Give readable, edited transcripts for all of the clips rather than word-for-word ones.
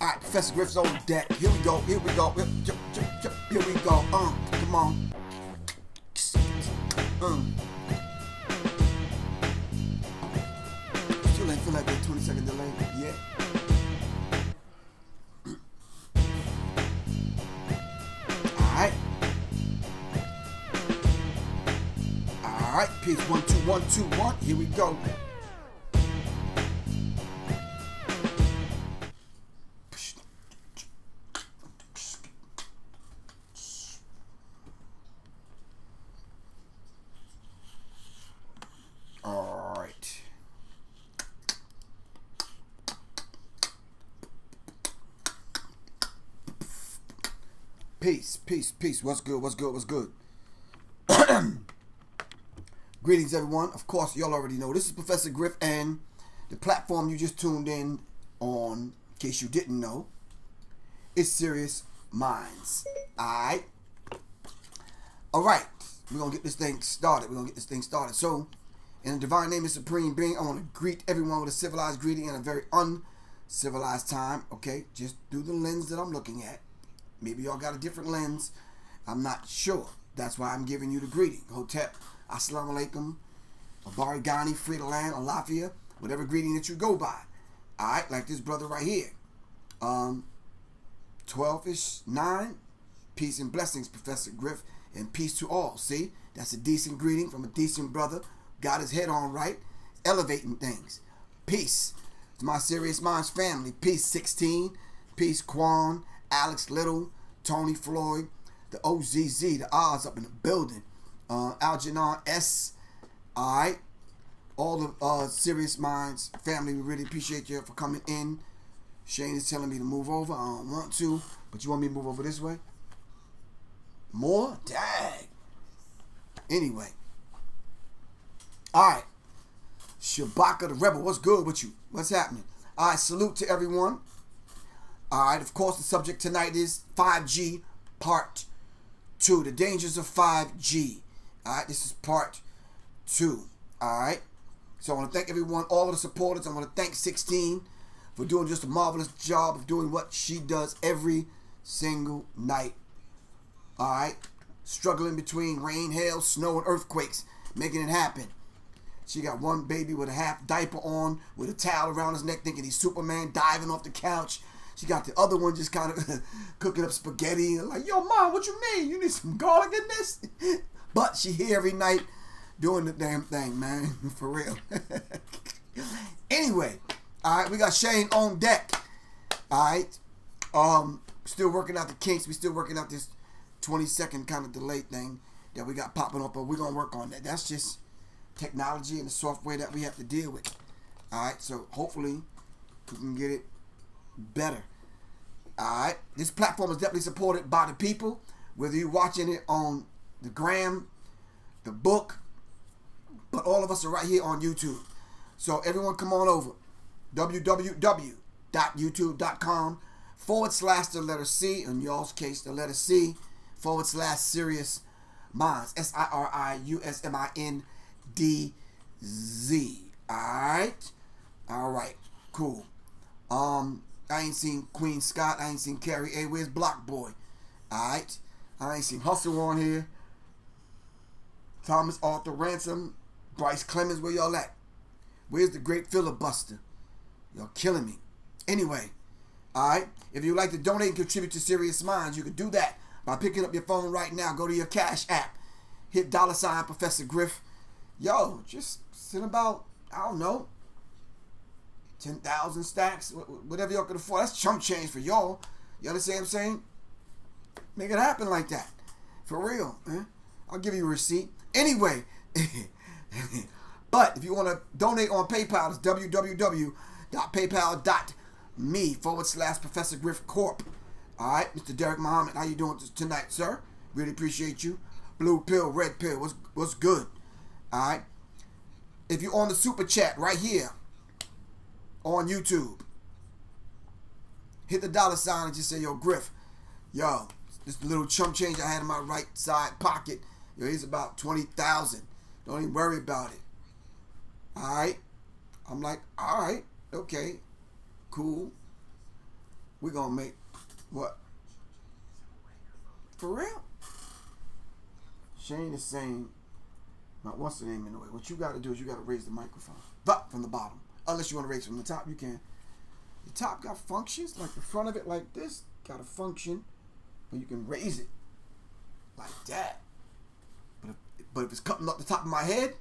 Alright, Professor Griff's on deck. Here we go, here we go. Here we go. Come on. Still ain't feel like that 20-second delay yet. Alright. Alright, peace. 1, 2, 1, 2, 1. Here we go. Alright. Peace, peace, peace. What's good? What's good? What's good? Greetings, everyone. Of course, y'all already know this is Professor Griff, and the platform you just tuned in on, in case you didn't know, is Sirius Mindz. Alright? Alright. We're going to get this thing started. So, in the divine name of Supreme Being, I want to greet everyone with a civilized greeting and a very uncivilized time. Okay? Just through the lens that I'm looking at. Maybe y'all got a different lens. I'm not sure. That's why I'm giving you the greeting. Hotep, Assalamu Alaikum, Barigani, Free the Land, Alafia, whatever greeting that you go by. Alright, like this brother right here. 12-ish, 9. Peace and blessings, Professor Griff, and peace to all. See? That's a decent greeting from a decent brother. Got his head on right, elevating things. Peace to my Sirius Mindz family. Peace 16. Peace Quan, Alex Little, Tony Floyd, the OZZ, the Oz up in the building. Algernon S. Alright. All the Sirius Mindz family, we really appreciate you for coming in. Shane is telling me to move over. I don't want to, but you want me to move over this way? More? Dang. Anyway. Alright. Shabaka the Rebel, what's good with you? What's happening? Alright, salute to everyone. Alright, of course, the subject tonight is 5G Part 2. The dangers of 5G. Alright, this is Part 2. Alright. So I want to thank everyone, all of the supporters. I want to thank 16 for doing just a marvelous job of doing what she does every single night. Alright. Struggling between rain, hail, snow, and earthquakes. Making it happen. She got one baby with a half diaper on, with a towel around his neck, thinking he's Superman, diving off the couch. She got the other one just kind of cooking up spaghetti. And like, yo, Mom, what you mean? You need some garlic in this? But she here every night doing the damn thing, man. For real. Anyway, all right, we got Shane on deck. All right. Still working out the kinks. We still working out this 20-second kind of delay thing that we got popping up, but we're going to work on that. That's just technology and the software that we have to deal with. All right, so hopefully we can get it better. Alright, this platform is definitely supported by the people, whether you're watching it on the gram, the book, but all of us are right here on YouTube. So everyone come on over. www.youtube.com/the letter C, in y'all's case the letter C, /Sirius Mindz, SIRIUSMINDZ. Alright? Alright, cool. I ain't seen Queen Scott. I ain't seen Carrie A. Where's Block Boy? Alright. I ain't seen Hustle on here. Thomas Arthur Ransom. Bryce Clemens, where y'all at? Where's the great filibuster? Y'all killing me. Anyway. Alright. If you'd like to donate and contribute to Sirius Mindz, you can do that by picking up your phone right now. Go to your Cash app. Hit $ Professor Griff. Yo, just send about, I don't know, 10,000 stacks, whatever y'all can afford. That's chump change for y'all. You understand what I'm saying? Make it happen like that. For real, man. I'll give you a receipt. Anyway, but if you want to donate on PayPal, it's www.paypal.me/Professor Griff Corp. All right, Mr. Derek Muhammad, how you doing tonight, sir? Really appreciate you. Blue pill, red pill, what's good? All right. If you're on the super chat right here, on YouTube, hit the $ and just say, yo, Griff, yo, this little chump change I had in my right side pocket, yo, here's about 20,000. Don't even worry about it. All right. I'm like, all right, okay, cool. We're going to make what? For real? Shane is saying, what's the name anyway? What you got to do is you got to raise the microphone. But from the bottom. Unless you want to raise from the top, you can. The top got functions, like the front of it like this, got a function where you can raise it like that. But if it's cutting up the top of my head,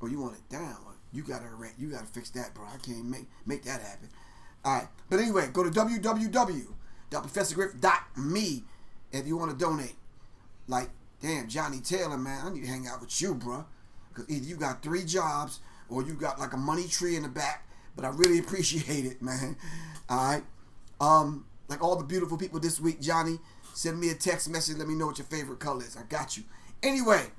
or you want it down, you gotta fix that, bro. I can't make that happen. All right, but anyway, go to www.ProfessorGriff.me if you want to donate. Like, damn, Johnny Taylor, man, I need to hang out with you, bro, because either you got 3 jobs or you got like a money tree in the back. But I really appreciate it, man. All right, like all the beautiful people this week, Johnny, send me a text message. Let me know what your favorite color is. I got you. Anyway,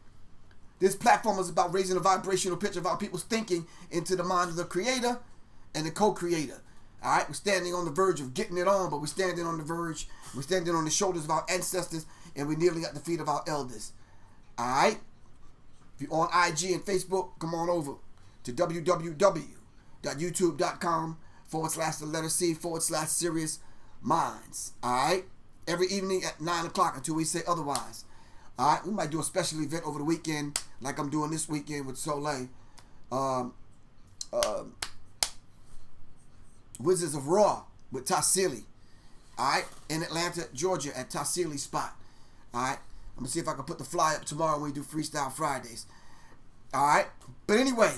this platform is about raising a vibrational pitch of our people's thinking into the mind of the creator and the co-creator. All right, we're standing on the verge of getting it on, but we're standing on the verge. We're standing on the shoulders of our ancestors, and we're kneeling at the feet of our elders. All right? If you're on IG and Facebook, come on over to www.youtube.com/C/Sirius Mindz. All right? Every evening at 9 o'clock until we say otherwise. All right? We might do a special event over the weekend, like I'm doing this weekend with Soleil. Wizards of Raw with Tassili. All right? In Atlanta, Georgia at Tassili spot. All right? I'm going to see if I can put the fly up tomorrow when we do Freestyle Fridays. All right? But anyway,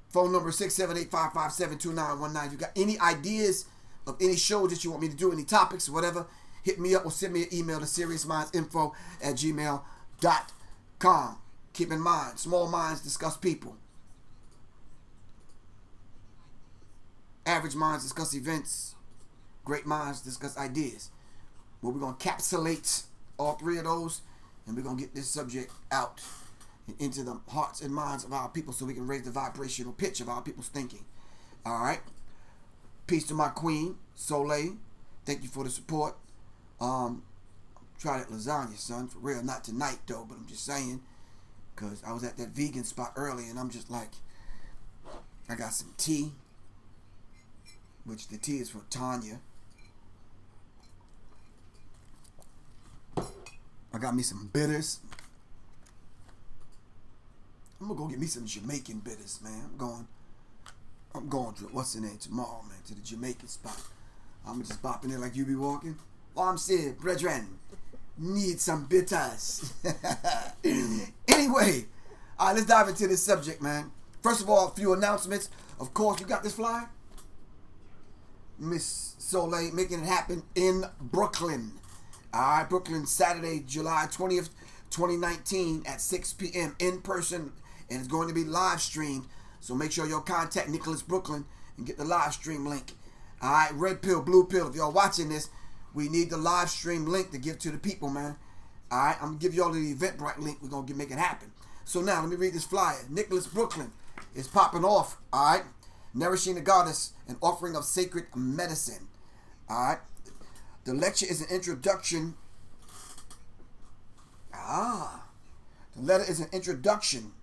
phone number 678-557-2919. If you got any ideas of any shows that you want me to do, any topics, whatever, hit me up or send me an email to seriousmindsinfo@gmail.com. Keep in mind, small minds discuss people. Average minds discuss events. Great minds discuss ideas. Well, we're going to encapsulate all 3 of those, and we're going to get this subject out and into the hearts and minds of our people so we can raise the vibrational pitch of our people's thinking. All right? Peace to my queen, Soleil. Thank you for the support. Try that lasagna, son. For real. Not tonight, though, but I'm just saying, because I was at that vegan spot early, and I'm just like, I got some tea, which the tea is for Tanya. I got me some bitters. I'm gonna go get me some Jamaican bitters, man. I'm going to, what's the name, tomorrow, man, to the Jamaican spot. I'm just bopping in like you be walking. Oh, I'm saying, brethren, need some bitters. Anyway, all right, let's dive into this subject, man. First of all, a few announcements. Of course, you got this flyer? Miss Soleil making it happen in Brooklyn. All right, Brooklyn, Saturday, July 20th, 2019 at 6 p.m. in person, and it's going to be live streamed. So make sure you'll contact Nicholas Brooklyn and get the live stream link. All right, red pill, blue pill. If y'all watching this, we need the live stream link to give to the people, man. All right, I'm going to give y'all the Eventbrite link. We're going to make it happen. So now, let me read this flyer. Nicholas Brooklyn is popping off, all right? Nourishing the Goddess, an offering of sacred medicine. All right. The lecture is an introduction. The letter is an introduction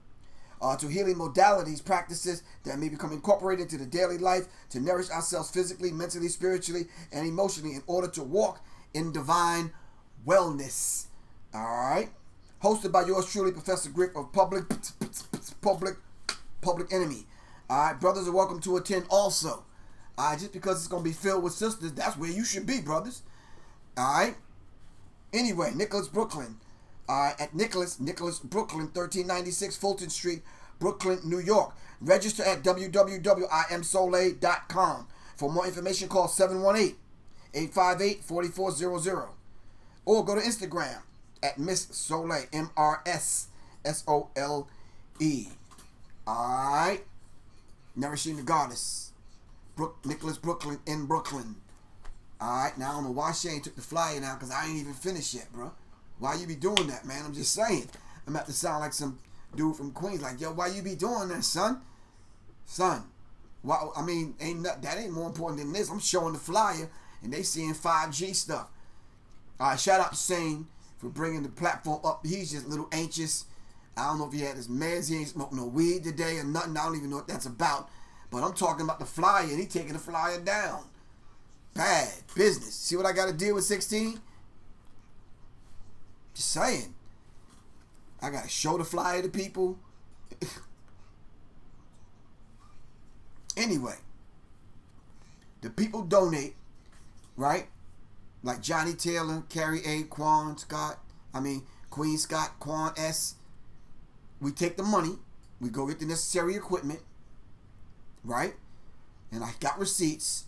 to healing modalities, practices that may become incorporated into the daily life to nourish ourselves physically, mentally, spiritually, and emotionally in order to walk in divine wellness. All right. Hosted by yours truly, Professor Griff of Public Enemy. All right, brothers are welcome to attend also. All right, just because it's going to be filled with sisters, that's where you should be, brothers. All right. Anyway, Nicholas Brooklyn. All right, at Nicholas Brooklyn, 1396 Fulton Street, Brooklyn, New York. Register at www.imsoleil.com. For more information, call 718-858-4400. Or go to Instagram at Miss Soleil, MRSSOLE. All right. Nourishing the Goddess. Nicholas Brooklyn in Brooklyn. Alright, now I don't know why Shane took the flyer now because I ain't even finished yet, bro. Why you be doing that, man? I'm just saying. I'm about to sound like some dude from Queens. Like, yo, why you be doing that, son? Son. Why, I mean, that ain't more important than this. I'm showing the flyer and they seeing 5G stuff. Alright, shout out to Shane for bringing the platform up. He's just a little anxious. I don't know if he had his meds. He ain't smoked no weed today or nothing. I don't even know what that's about. But I'm talking about the flyer, and he taking the flyer down. Bad business. See what I got to deal with 16? Just saying. I got to show the flyer to people. Anyway, the people donate, right? Like Johnny Taylor, Carrie A, Queen Scott, Quan S. We take the money, we go get the necessary equipment, right? And I got receipts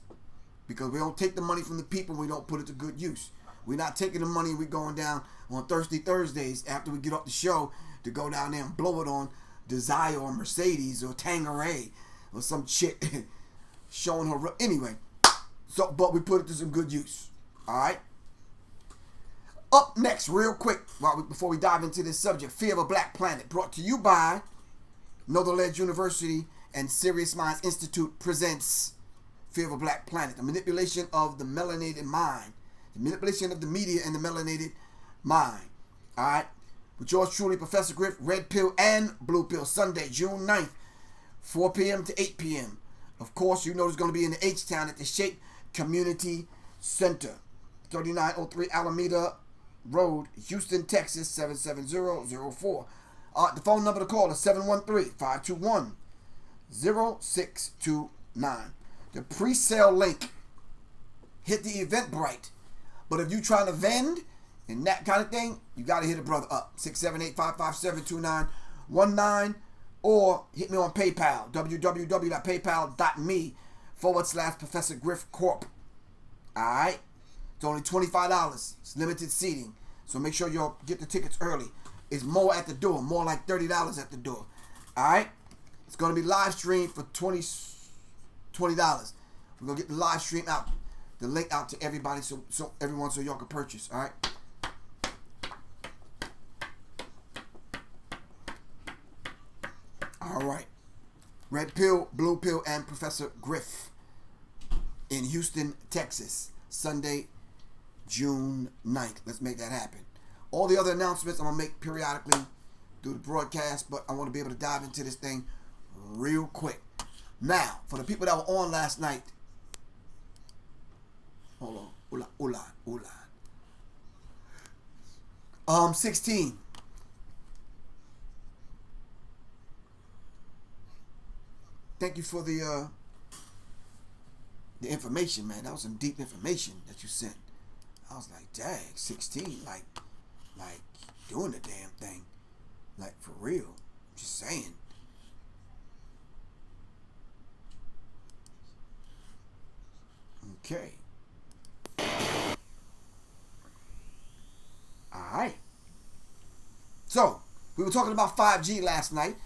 because we don't take the money from the people, we don't put it to good use. We're not taking the money, we're going down on Thursdays after we get off the show to go down there and blow it on Desire or Mercedes or Tangeray or some chick showing her. Anyway, so but we put it to some good use. All right. Up next, real quick, before we dive into this subject, Fear of a Black Planet, brought to you by Netherlands University and Sirius Mindz Institute presents Fear of a Black Planet, the manipulation of the melanated mind, the manipulation of the media and the melanated mind. All right. With yours truly, Professor Griff, Red Pill and Blue Pill, Sunday, June 9th, 4 p.m. to 8 p.m. Of course, you know it's going to be in the H-Town at the Shape Community Center, 3903 Alameda Road, Houston, Texas, 77004. The phone number to call is 713-521-0629. The pre-sale link hit the Eventbrite. But if you're trying to vend and that kind of thing, you got to hit a brother up. 678-557-2919. Or hit me on PayPal, www.paypal.me/ProfessorGriff Corp. Alright? It's only $25. It's limited seating. So make sure you get the tickets early. It's more at the door. More like $30 at the door. Alright? It's going to be live streamed for $20. We're going to get the live stream out. The link out to everybody so everyone so y'all can purchase. Alright? Alright. Red Pill, Blue Pill, and Professor Griff in Houston, Texas. Sunday, June 9th. Let's make that happen. All the other announcements I'm going to make periodically through the broadcast, but I want to be able to dive into this thing real quick. Now, for the people that were on last night, hold on, hold on. 16. Thank you for the information, man. That was some deep information that you sent. I was like, dang, 16, like doing the damn thing, like for real. Just saying. Okay. All right. So we were talking about 5G last night.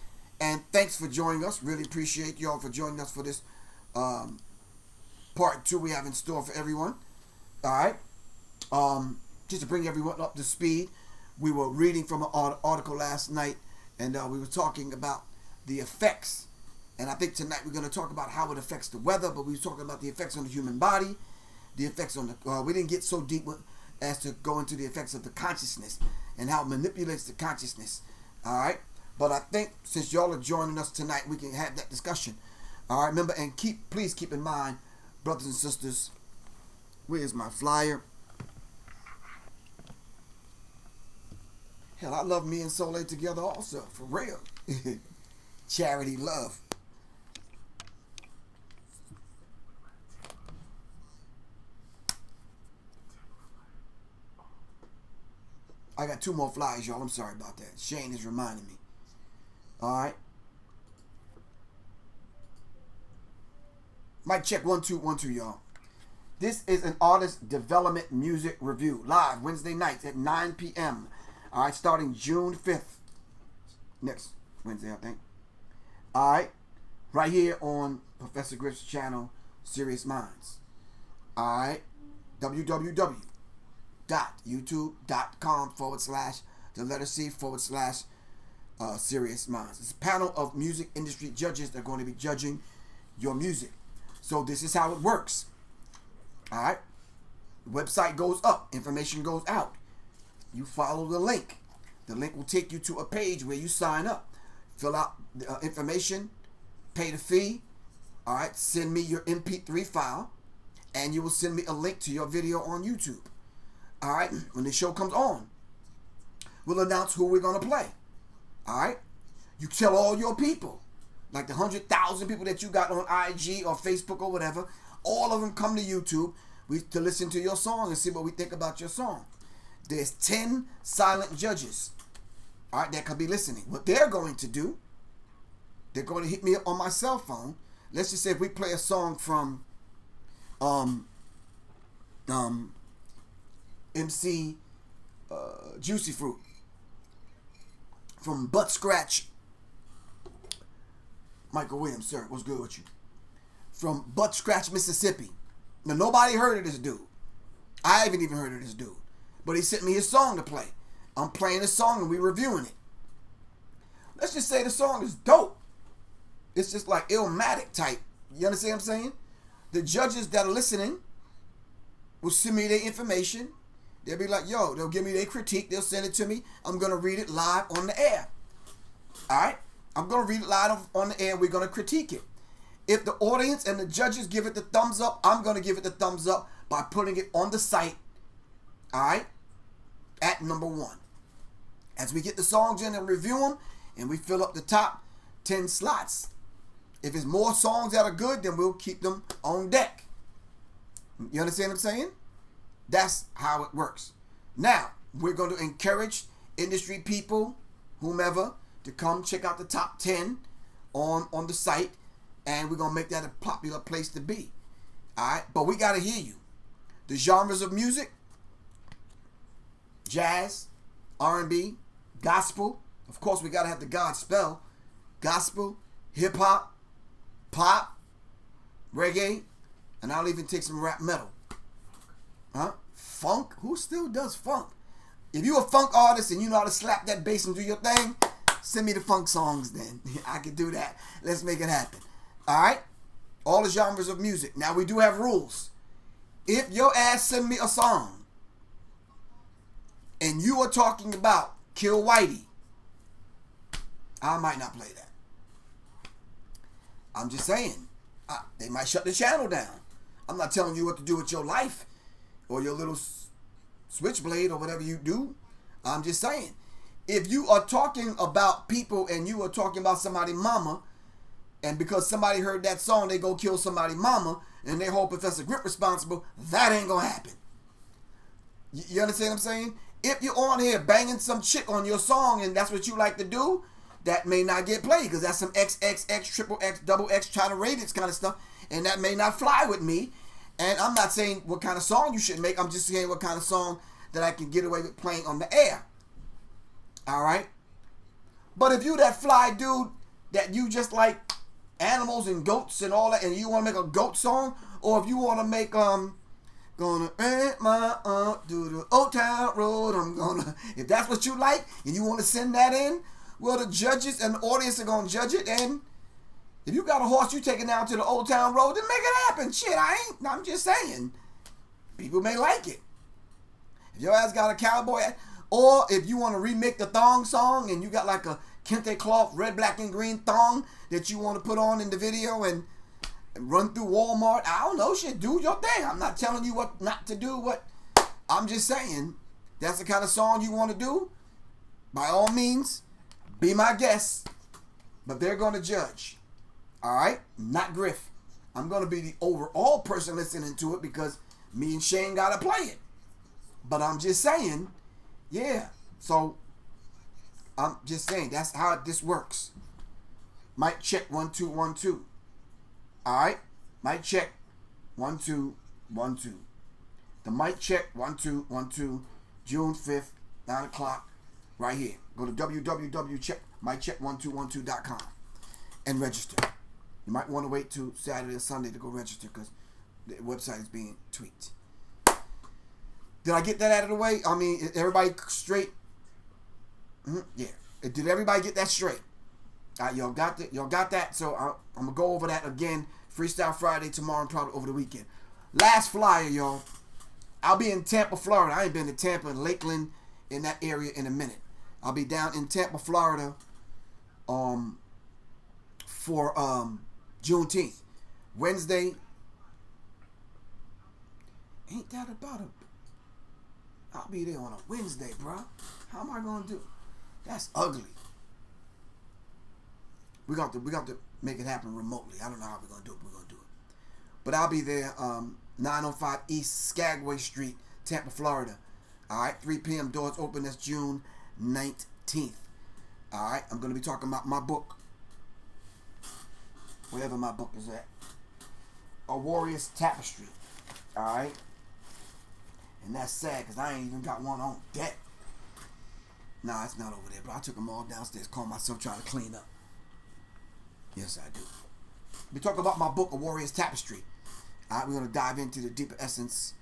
And thanks for joining us. Really appreciate y'all for joining us for this part 2 we have in store for everyone. All right. Just to bring everyone up to speed, we were reading from an article last night, and we were talking about the effects. And I think tonight we're going to talk about how it affects the weather, but we were talking about the effects on the human body, the effects on the... we didn't get so deep as to go into the effects of the consciousness and how it manipulates the consciousness. All right. But I think since y'all are joining us tonight, we can have that discussion. All right, remember, and please keep in mind, brothers and sisters, where's my flyer? Hell, I love me and Soleil together also, for real. Charity love. I got 2 more flyers, y'all. I'm sorry about that. Shane is reminding me. All right. Mic check 1 2 1 2, y'all. This is an artist development music review live Wednesday nights at 9 p.m. All right, starting June 5th. Next Wednesday, I think. All right, right here on Professor Griff's channel, Sirius Mindz. All right, www.youtube.com/C/ Sirius Mindz. It's a panel of music industry judges that are going to be judging your music. So this is how it works. All right. The website goes up. Information goes out. You follow the link. The link will take you to a page where you sign up. Fill out the information. Pay the fee. All right, send me your MP3 file, and you will send me a link to your video on YouTube. All right, when the show comes on, we'll announce who we're going to play. All right, you tell all your people, like the 100,000 people that you got on IG or Facebook or whatever, all of them come to YouTube to listen to your song and see what we think about your song. There's 10 silent judges, all right, that could be listening. What they're going to do, they're going to hit me up on my cell phone. Let's just say if we play a song from MC Juicy Fruit, from Butt Scratch, Michael Williams, sir, what's good with you? From Butt Scratch, Mississippi. Now, nobody heard of this dude. I haven't even heard of this dude. But he sent me his song to play. I'm playing his song and we're reviewing it. Let's just say the song is dope. It's just like Illmatic type. You understand what I'm saying? The judges that are listening will send me their information. They'll be like, yo, they'll give me their critique. They'll send it to me. I'm going to read it live on the air. All right? I'm going to read it live on the air. We're going to critique it. If the audience and the judges give it the thumbs up, I'm going to give it the thumbs up by putting it on the site. All right? At number 1. As we get the songs in and review them, and we fill up the top 10 slots. If it's more songs that are good, then we'll keep them on deck. You understand what I'm saying? That's how it works. Now, we're going to encourage industry people, whomever, to come check out the top 10 on the site, and we're going to make that a popular place to be. All right? But we got to hear you. The genres of music: jazz, R&B, gospel. Of course, we got to have the God spell. Gospel, hip-hop, pop, reggae, and I'll even take some rap metal. Huh? Funk? Who still does funk? If you're a funk artist and you know how to slap that bass and do your thing, send me the funk songs then. I can do that. Let's make it happen. All right? All the genres of music. Now, we do have rules. If your ass send me a song and you are talking about Kill Whitey, I might not play that. I'm just saying. They might shut the channel down. I'm not telling you what to do with your life or your little switchblade or whatever you do. I'm just saying. If you are talking about people and you are talking about somebody's mama, and because somebody heard that song, they go kill somebody's mama, and they hold Professor Griff responsible, that ain't gonna happen. You understand what I'm saying? If you're on here banging some chick on your song and that's what you like to do, that may not get played because that's some XXX, triple X, double X, China ratings kind of stuff, and that may not fly with me. And I'm not saying what kind of song you should make. I'm just saying what kind of song that I can get away with playing on the air. All right? But if you that fly dude that you just like animals and goats and all that, and you want to make a goat song, or if you want to make gonna rent my through the old town road, I'm gonna, if that's what you like and you want to send that in, well, the judges and the audience are gonna judge it. And if you got a horse you taking down to the old town road, then make it happen. Shit, I'm just saying, people may like it. If your ass got a cowboy, or if you want to remake the thong song and you got like a kente cloth red, black, and green thong that you want to put on in the video and run through Walmart, I don't know, shit, do your thing. I'm not telling you what not to do. What I'm just saying, that's the kind of song you want to do, by all means, be my guest. But they're going to judge. All right? Not Griff. I'm going to be the overall person listening to it because me and Shane got to play it. But I'm just saying, yeah. So, I'm just saying, that's how this works. Mic check 1 2 1 2. All right? Mic check 1 2 1 2. The mic check 1 2 1 2. June 5th, 9 o'clock, right here. Go to www.miccheck1212.com and register. You might want to wait till Saturday or Sunday to go register because the website is being tweaked. Did I get that out of the way? I mean, is everybody straight? Yeah. Did everybody get that straight? Y'all got that? Y'all got that? So I'm going to go over that again. Freestyle Friday tomorrow and probably over the weekend. Last flyer, y'all. I'll be in Tampa, Florida. I ain't been to Tampa and Lakeland in that area in a minute. I'll be down in Tampa, Florida for Juneteenth. Wednesday. Ain't that about it? I'll be there on a Wednesday, bro. How am I gonna do? That's ugly. We got to make it happen remotely. I don't know how we're gonna do it. We're gonna do it. But I'll be there, 905 East Skagway Street, Tampa, Florida. All right, 3 p.m. doors open. That's June 19th. All right, I'm gonna be talking about my book, wherever my book is at. A Warrior's Tapestry. All right. And that's sad because I ain't even got one on deck. Nah, it's not over there, bro. I took them all downstairs, called myself trying to clean up. Yes, I do. We talk about my book, A Warrior's Tapestry. All right, we're going to dive into the deeper essence.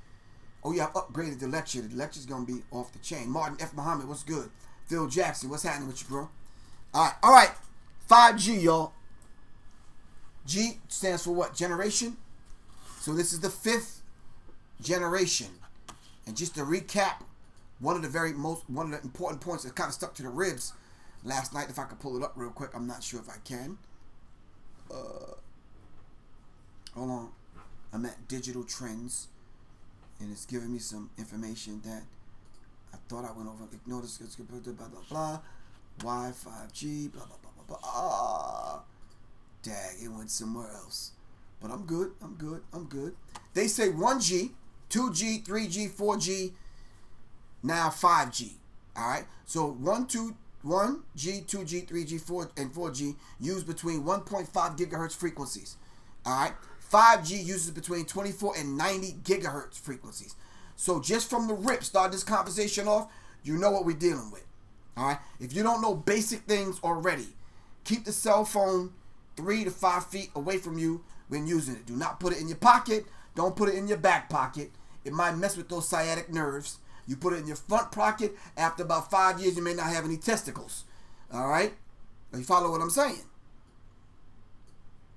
Oh, yeah, I've upgraded the lecture. The lecture's going to be off the chain. Martin F. Muhammad, what's good? Phil Jackson, what's happening with you, bro? All right. 5G, y'all. G stands for what? Generation. So this is the 5th generation. And just to recap, one of the important points that kind of stuck to the ribs last night, if I could pull it up real quick, I'm not sure if I can. Hold on. I'm at Digital Trends, and it's giving me some information that I thought I went over. Ignore this, blah, blah, blah, blah. Y, 5G, blah, blah, blah, blah, blah. Dag, it went somewhere else. But I'm good. They say 1G, 2G, 3G, 4G, now 5G. All right. So 1G, 2G, 3G, 4 and 4G use between 1.5 gigahertz frequencies. All right. 5G uses between 24 and 90 gigahertz frequencies. So just from the rip, start this conversation off, you know what we're dealing with. All right. If you don't know basic things already, keep the cell phone 3 to 5 feet away from you when using it. Do not put it in your pocket. Don't put it in your back pocket. It might mess with those sciatic nerves. You put it in your front pocket. After about 5 years, you may not have any testicles. All right? You follow what I'm saying?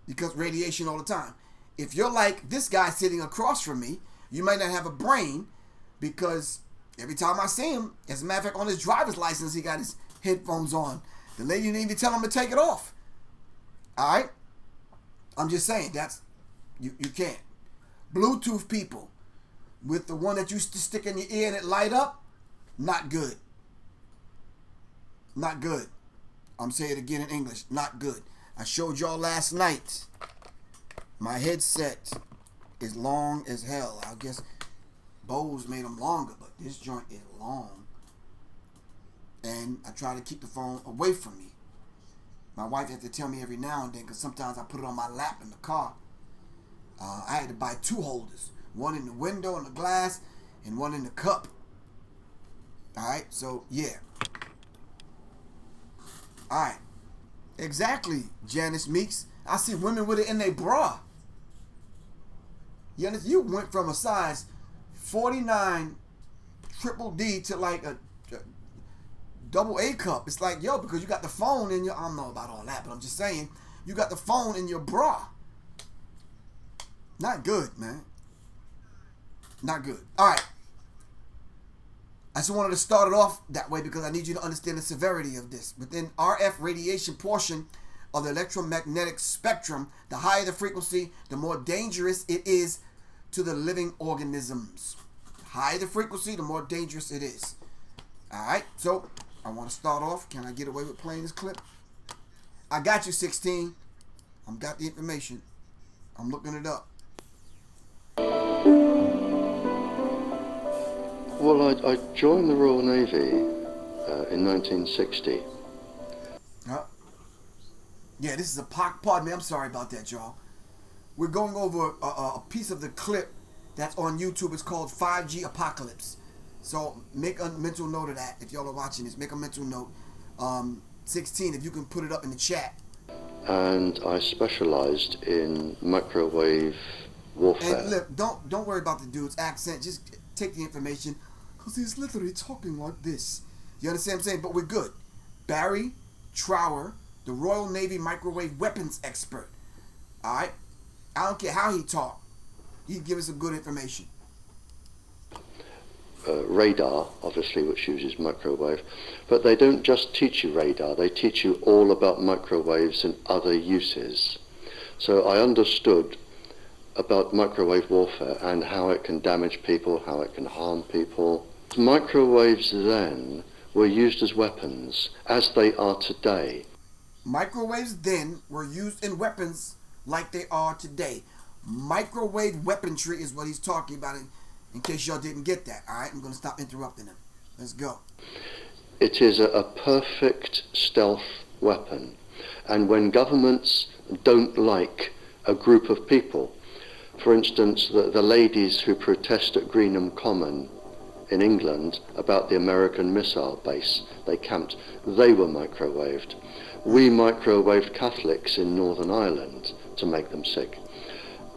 Because radiation all the time. If you're like this guy sitting across from me, you might not have a brain because every time I see him, as a matter of fact, on his driver's license, he got his headphones on. The lady didn't even tell him to take it off. All right? I'm just saying, that's, you can't. Bluetooth people with the one that you stick in your ear and it light up, not good. Not good. I'm saying it again in English, not good. I showed y'all last night. My headset is long as hell. I guess Bose made them longer, but this joint is long. And I try to keep the phone away from me. My wife had to tell me every now and then because sometimes I put it on my lap in the car. I had to buy 2 holders. One in the window and the glass and one in the cup. Alright, so yeah. Alright. Exactly, Janice Meeks. I see women with it in their bra. You went from a size 49 triple D to like a double A cup. It's like, yo, because you got the phone in your, I don't know about all that, but I'm just saying, you got the phone in your bra. Not good, man. Not good. All right. I just wanted to start it off that way because I need you to understand the severity of this. Within RF radiation portion of the electromagnetic spectrum, the higher the frequency, the more dangerous it is to the living organisms. The higher the frequency, the more dangerous it is. All right. So I want to start off. Can I get away with playing this clip? I got you, 16. I've got the information. I'm looking it up. Well, I joined the Royal Navy in 1960. Yeah, this is a pardon me, I'm sorry about that, y'all. We're going over a piece of the clip that's on YouTube. It's called 5G Apocalypse. So make a mental note of that. If y'all are watching this, make a mental note. 16, if you can put it up in the chat. And I specialized in microwave warfare. And look, don't worry about the dude's accent. Just take the information. Because he's literally talking like this. You understand what I'm saying? But we're good. Barry Trower, the Royal Navy microwave weapons expert. Alright? I don't care how he talk. He'd give us some good information. Radar, obviously, which uses microwave. But they don't just teach you radar. They teach you all about microwaves and other uses. So I understood about microwave warfare and how it can damage people, how it can harm people. Microwaves then were used as weapons, as they are today. Microwaves then were used in weapons like they are today. Microwave weaponry is what he's talking about, in case y'all didn't get that. All right, I'm going to stop interrupting him. Let's go. It is a perfect stealth weapon. And when governments don't like a group of people, for instance, the ladies who protest at Greenham Common in England about the American missile base they camped, they were microwaved. We microwaved Catholics in Northern Ireland to make them sick.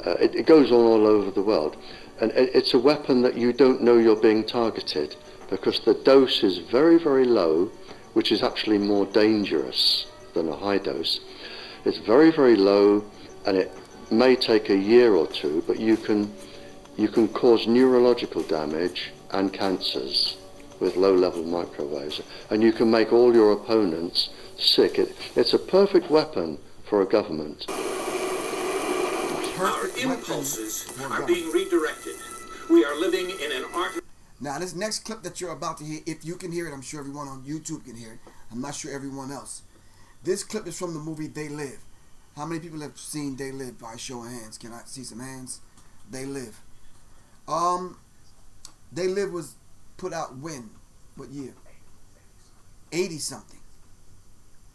It goes on all over the world. And it's a weapon that you don't know you're being targeted, because the dose is very, very low, which is actually more dangerous than a high dose. It's very, very low, and it may take a year or two, but you can cause neurological damage and cancers with low-level microwaves, and you can make all your opponents sick. It's a perfect weapon for a government. Our impulses are being redirected. We are living in an art. Now, this next clip that you're about to hear, if you can hear it, I'm sure everyone on YouTube can hear it. I'm not sure everyone else. This clip is from the movie They Live. How many people have seen They Live by show of hands? Can I see some hands? They Live. They Live was put out when? What year? 80 something.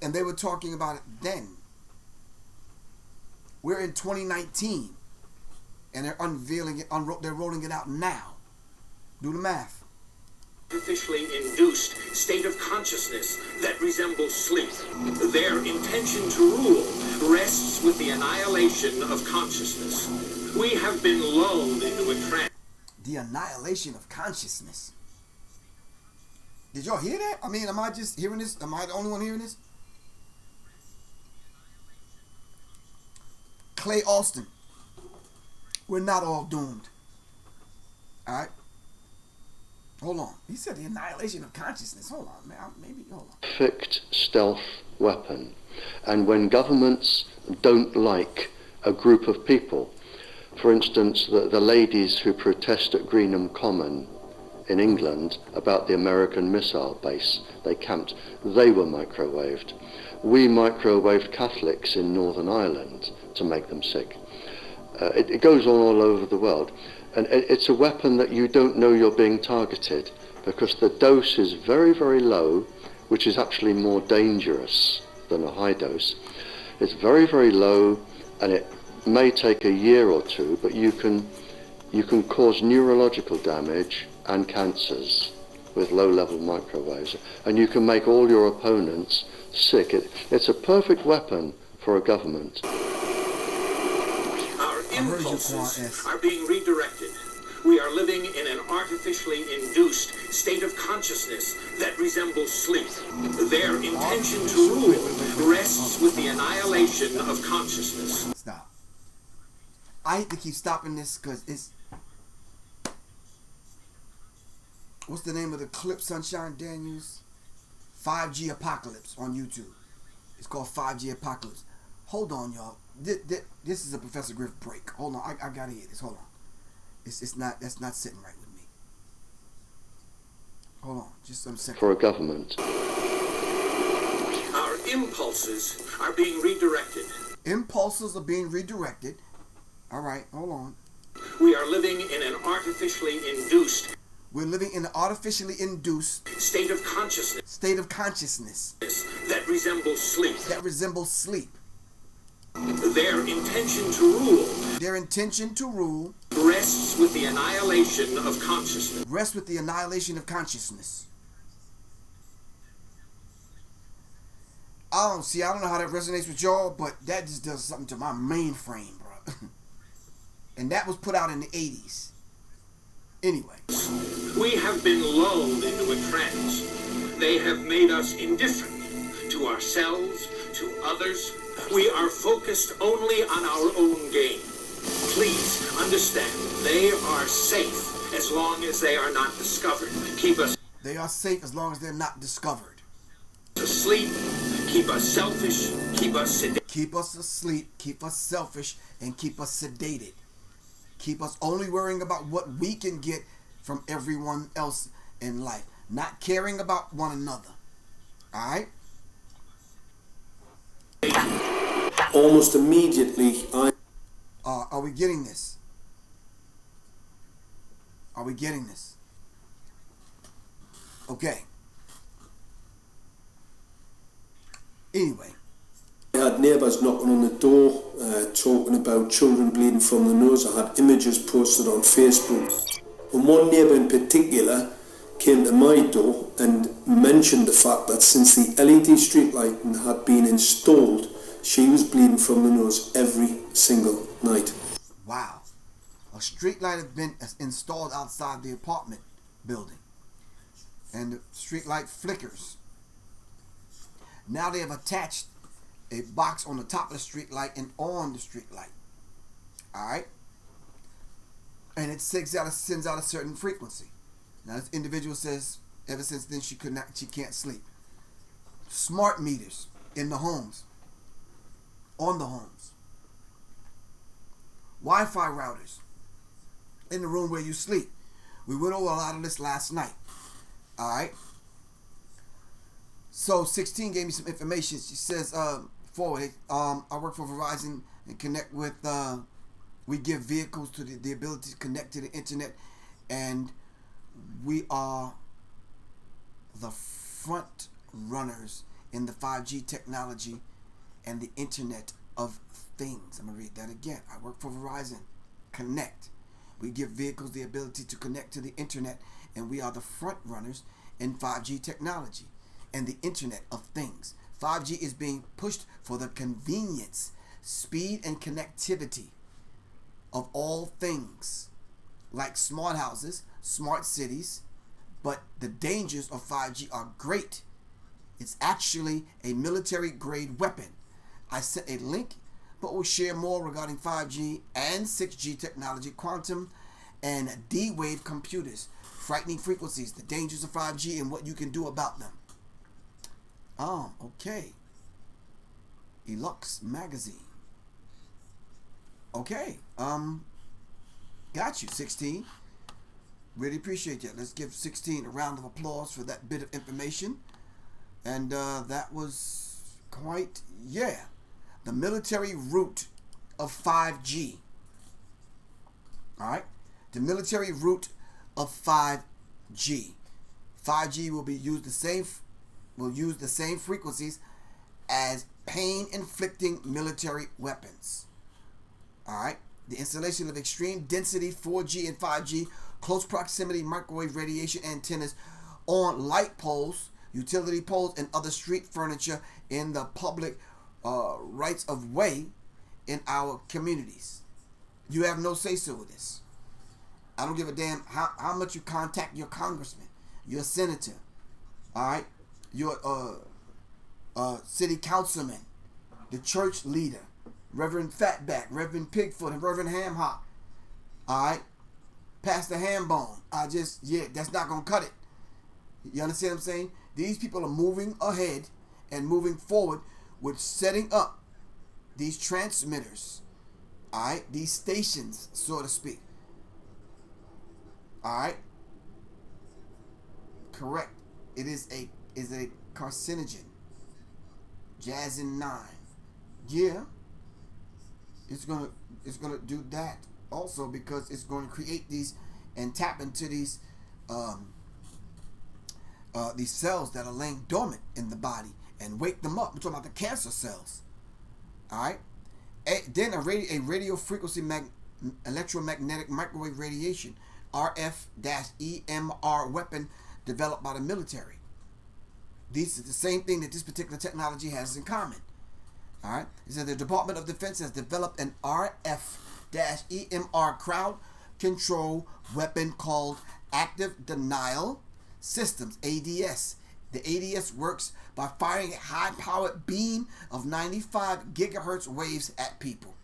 And they were talking about it then. We're in 2019, and they're unveiling it. They're rolling it out now. Do the math. Artificially induced state of consciousness that resembles sleep. Their intention to rule rests with the annihilation of consciousness. We have been lulled into a trance. The annihilation of consciousness. Did y'all hear that? I mean, am I just hearing this? Am I the only one hearing this? Clay Austin. We're not all doomed. Alright? Hold on. He said the annihilation of consciousness. Hold on, man. Hold on. Perfect stealth weapon. And when governments don't like a group of people, for instance, the ladies who protest at Greenham Common in England about the American missile base they camped, they were microwaved. We microwaved Catholics in Northern Ireland to make them sick. It goes on all over the world. And it's a weapon that you don't know you're being targeted, because the dose is very, very low, which is actually more dangerous than a high dose. It's very, very low, and it may take a year or two, but you can cause neurological damage and cancers with low-level microwaves, and you can make all your opponents sick. It's a perfect weapon for a government. Our impulses are being redirected. We are living in an artificially induced state of consciousness that resembles sleep. Their intention to rule rests with the annihilation of consciousness. Stop. I hate to keep stopping this because it's... What's the name of the clip, Sunshine Daniels? 5G Apocalypse on YouTube. It's called 5G Apocalypse. Hold on, y'all. This is a Professor Griff break. Hold on, I gotta hear this. Hold on. That's not sitting right with me. Hold on, just some second. For a government. Our impulses are being redirected. Impulses are being redirected. All right, hold on. We are living in an artificially induced. We're living in an artificially induced state of consciousness. State of consciousness. That resembles sleep. That resembles sleep. Their intention to rule. Their intention to rule. Rests with the annihilation of consciousness. Rests with the annihilation of consciousness. I don't know how that resonates with y'all, but that just does something to my mainframe, bro. And that was put out in the 80s. Anyway. We have been lulled into a trance. They have made us indifferent to ourselves, to others. We are focused only on our own gain. Please understand, they are safe as long as they are not discovered. Keep us. They are safe as long as they're not discovered. Asleep, keep us selfish, keep us sedated. Keep us asleep, keep us selfish, and keep us sedated. Keep us only worrying about what we can get from everyone else in life, not caring about one another. All right? Almost immediately, Are we getting this? Are we getting this? Okay. Anyway. I had neighbours knocking on the door, talking about children bleeding from the nose. I had images posted on Facebook. And one neighbour in particular came to my door and mentioned the fact that since the LED street lighting had been installed, she was bleeding from the nose every single night. Wow. A street light has been installed outside the apartment building. And the street light flickers. Now they have attached a box on the top of the street light and on the street light. Alright? And it sends out a certain frequency. Now this individual says ever since then she can't sleep. Smart meters in the homes. On the homes. Wi-Fi routers in the room where you sleep. We went over a lot of this last night. Alright? So 16 gave me some information. She says, forward, I work for Verizon and connect with, we give vehicles to the ability to connect to the internet, and we are the front runners in the 5G technology and the Internet of Things. I'm going to read that again. I work for Verizon. Connect. We give vehicles the ability to connect to the internet, and we are the front runners in 5G technology and the Internet of Things. 5G is being pushed for the convenience, speed, and connectivity of all things, like smart houses, smart cities, but the dangers of 5G are great. It's actually a military-grade weapon. I sent a link, but we'll share more regarding 5G and 6G technology, quantum and D-wave computers, frightening frequencies, the dangers of 5G, and what you can do about them. Okay. Elux magazine. Okay. Got you, 16. Really appreciate that. Let's give 16 a round of applause for that bit of information. And that was quite, the military route of 5G. All right? The military route of 5G. 5G will use the same frequencies as pain-inflicting military weapons. All right? The installation of extreme density 4G and 5G close proximity microwave radiation antennas on light poles, utility poles, and other street furniture in the public rights of way in our communities. You have no say-so with this. I don't give a damn how much you contact your congressman, your senator, all right, your city councilman, the church leader, Reverend Fatback, Reverend Pigfoot, and Reverend Hamhock, all right, Pastor Hambone. That's not going to cut it. You understand what I'm saying? These people are moving ahead and moving forward with setting up these transmitters, all right, these stations, so to speak. All right, correct. It is a carcinogen. Jazzin 9. Yeah, it's gonna do that also, because it's going to create these and tap into these cells that are laying dormant in the body and wake them up. We're talking about the cancer cells. All right. Then a radio frequency electromagnetic microwave radiation, RF-EMR weapon developed by the military. This is the same thing that this particular technology has in common. All right. It says the Department of Defense has developed an RF-EMR crowd control weapon called Active Denial Systems, ADS. The ADS works by firing a high-powered beam of 95 gigahertz waves at people.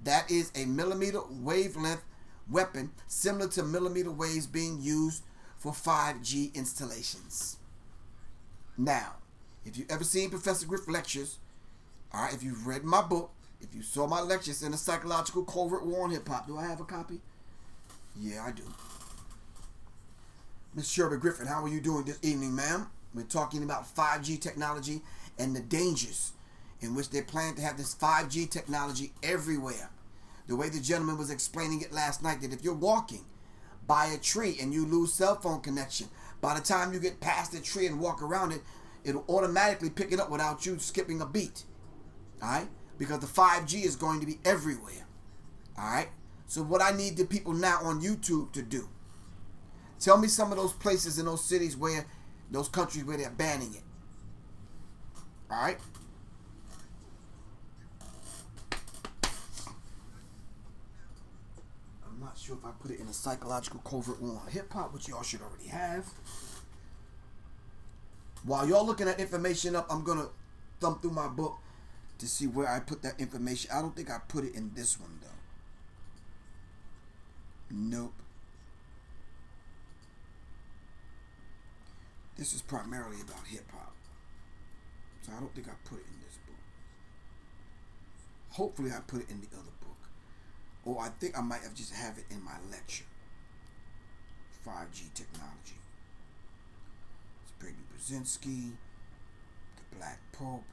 That is a millimeter wavelength weapon similar to millimeter waves being used for 5G installations. Now, if you've ever seen Professor Griff lectures, all right, if you've read my book, If you saw my lecture, it's in the Psychological Covert War on Hip Hop. Do I have a copy? Yeah, I do. Ms. Sherby Griffin, how are you doing this evening, ma'am? We're talking about 5G technology and the dangers in which they plan to have this 5G technology everywhere. The way the gentleman was explaining it last night, that if you're walking by a tree and you lose cell phone connection, by the time you get past the tree and walk around it, it'll automatically pick it up without you skipping a beat. All right? Because the 5G is going to be everywhere. All right? So what I need the people now on YouTube to do, tell me some of those places in those cities where, those countries where they're banning it. All right? I'm not sure if I put it in a Psychological Covert War on Hip Hop, which y'all should already have. While y'all looking at information up, I'm going to thumb through my book to see where I put that information. I don't think I put it in this one, though. Nope. This is primarily about hip-hop. So I don't think I put it in this book. Hopefully I put it in the other book. Or I think I might have just have it in my lecture. 5G technology. It's Brady Brzezinski, the Black Pope,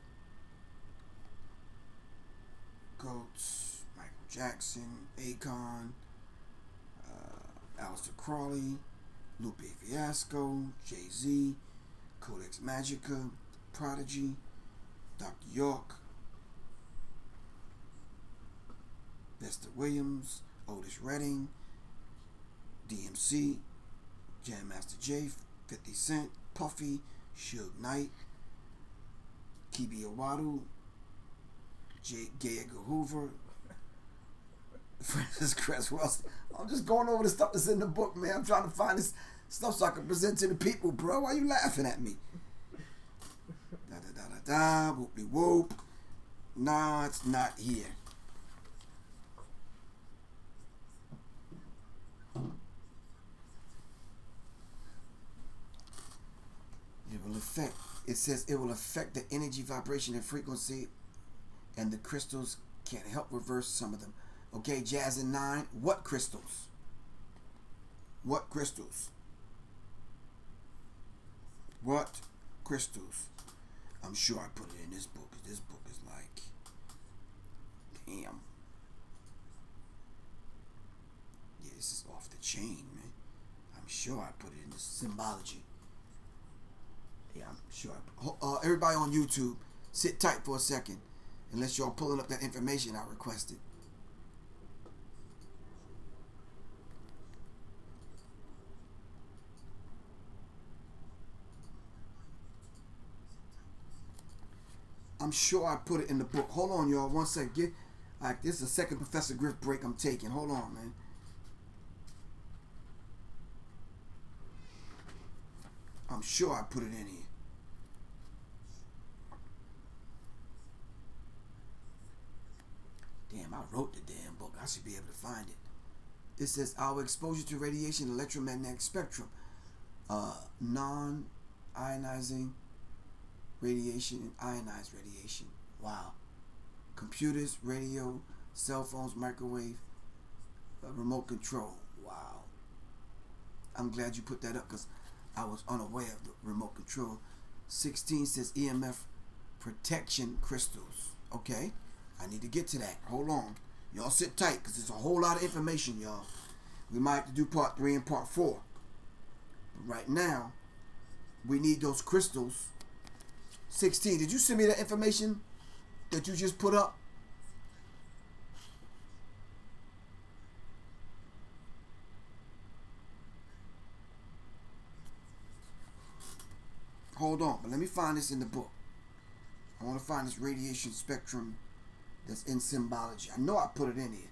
Goats, Michael Jackson, Akon, Aleister Crowley, Lupe Fiasco, Jay-Z, Codex Magica, Prodigy, Dr. York, Lester Williams, Otis Redding, DMC, Jam Master Jay, 50 Cent, Puffy, Suge Knight, Kibi Owadu, J. Edgar Hoover, Francis Creswell. I'm just going over the stuff that's in the book, man. I'm trying to find this stuff so I can present to the people, bro. Why you laughing at me? Da da da da da, whoop de whoop. Nah, it's not here. It will affect. It says it will affect the energy, vibration, and frequency, and the crystals can help reverse some of them. Okay, Jazz and 9. What crystals? What crystals? What crystals? I'm sure I put it in this book. This book is like, damn. Yeah, this is off the chain, man. I'm sure I put it in this symbology. Yeah, I'm sure. Everybody on YouTube, sit tight for a second. Unless y'all pulling up that information I requested. I'm sure I put it in the book. Hold on, y'all. One second. This is the second Professor Griff break I'm taking. Hold on, man. I'm sure I put it in here. Damn, I wrote the damn book. I should be able to find it. It says our exposure to radiation, electromagnetic spectrum, non-ionizing radiation and ionized radiation. Wow. Computers, radio, cell phones, microwave, remote control. Wow. I'm glad you put that up because I was unaware of the remote control. 16 says EMF protection crystals. Okay. I need to get to that. Hold on. Y'all sit tight because there's a whole lot of information, y'all. We might have to do part 3 and part 4. But right now, we need those crystals. 16. Did you send me that information that you just put up? Hold on, but let me find this in the book. I want to find this radiation spectrum that's in symbology. I know I put it in here.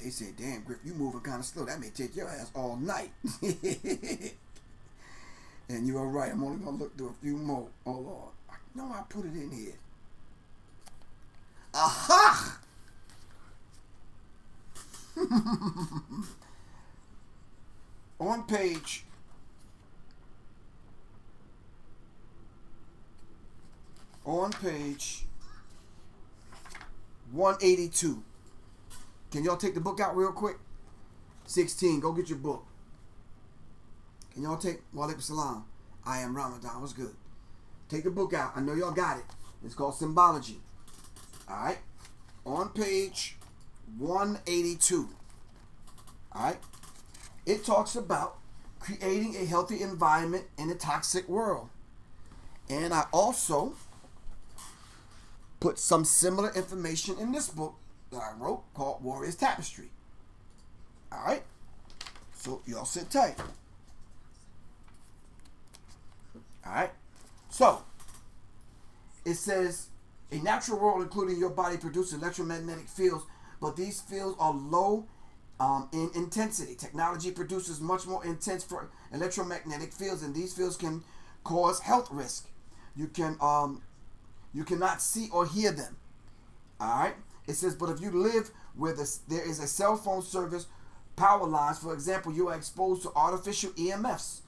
They said, damn, Griff, you moving kind of slow. That may take your ass all night. And you're right. I'm only going to look through a few more. Oh, Lord. I know I put it in here. Aha! On page on page 182. Can y'all take the book out real quick? 16, go get your book. Can y'all take Walaikum Salam? I am Ramadan. What's good? Take the book out. I know y'all got it. It's called Symbology. Alright? On page 182. Alright? It talks about creating a healthy environment in a toxic world. And I also put some similar information in this book that I wrote called Warrior's Tapestry. Alright? So y'all sit tight. Alright? So, it says, a natural world including your body produces electromagnetic fields, but these fields are low in intensity. Technology produces much more intense for electromagnetic fields, and these fields can cause health risk. You cannot see or hear them. Alright? It says, but if you live where there is a cell phone service, power lines, for example, you are exposed to artificial EMFs.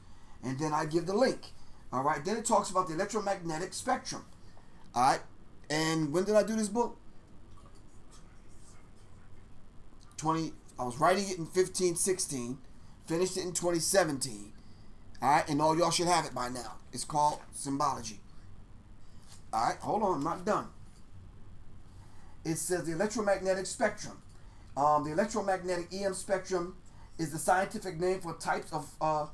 And then I give the link. Alright, then it talks about the electromagnetic spectrum. Alright, and when did I do this book? I was writing it in 15-16, finished it in 2017. Alright, and all y'all should have it by now. It's called Symbology. Alright, hold on, I'm not done. It says the electromagnetic spectrum. The electromagnetic EM spectrum is the scientific name for types of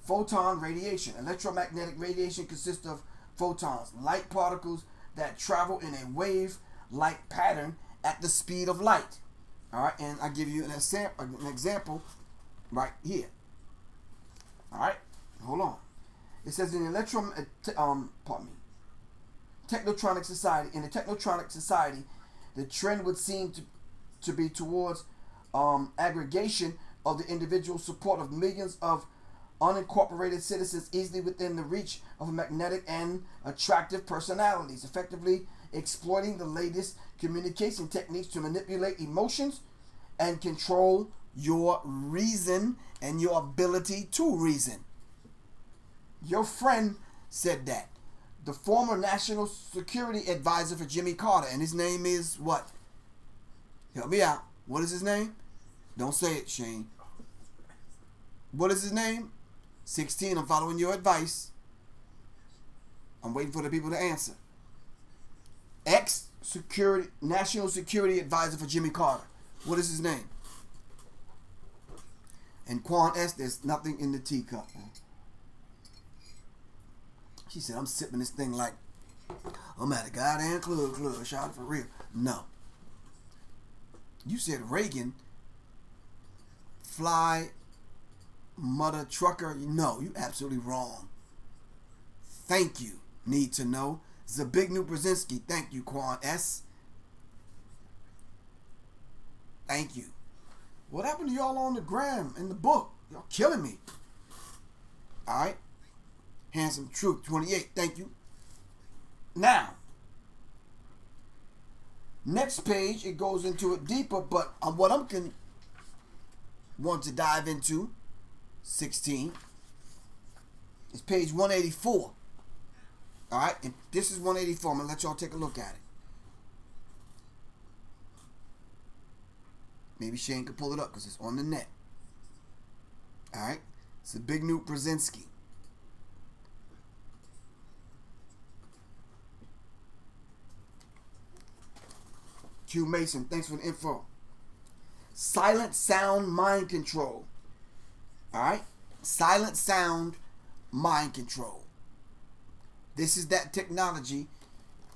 photon radiation. Electromagnetic radiation consists of photons, light particles that travel in a wave-like pattern at the speed of light. All right, and I give you an example right here. All right, hold on. It says in technotronic society. In a technotronic society, the trend would seem to be towards aggregation of the individual support of millions of unincorporated citizens easily within the reach of magnetic and attractive personalities, effectively exploiting the latest communication techniques to manipulate emotions and control your reason and your ability to reason. Your friend said that. The former National Security Advisor for Jimmy Carter, and his name is what? Help me out. What is his name? Don't say it, Shane. What is his name? 16, I'm following your advice. I'm waiting for the people to answer. National Security Advisor for Jimmy Carter. What is his name? And Quan S, there's nothing in the teacup, man. She said, I'm sipping this thing like I'm at a goddamn club, shot for real. No. You said Reagan, fly, mother trucker. No, you absolutely wrong. Thank you. Need to know. Zabignu Brzezinski. Thank you, Quan S. Thank you. What happened to y'all on the gram in the book? Y'all killing me. Alright. Handsome Truth 28. Thank you. Now, next page, it goes into it deeper, but what I'm want to dive into, 16, is page 184. Alright, and this is 184. I'm going to let y'all take a look at it. Maybe Shane could pull it up because it's on the net. Alright, it's a Big Newt Brzezinski. Q Mason, thanks for the info. Silent sound mind control. Alright? Silent sound mind control. This is that technology,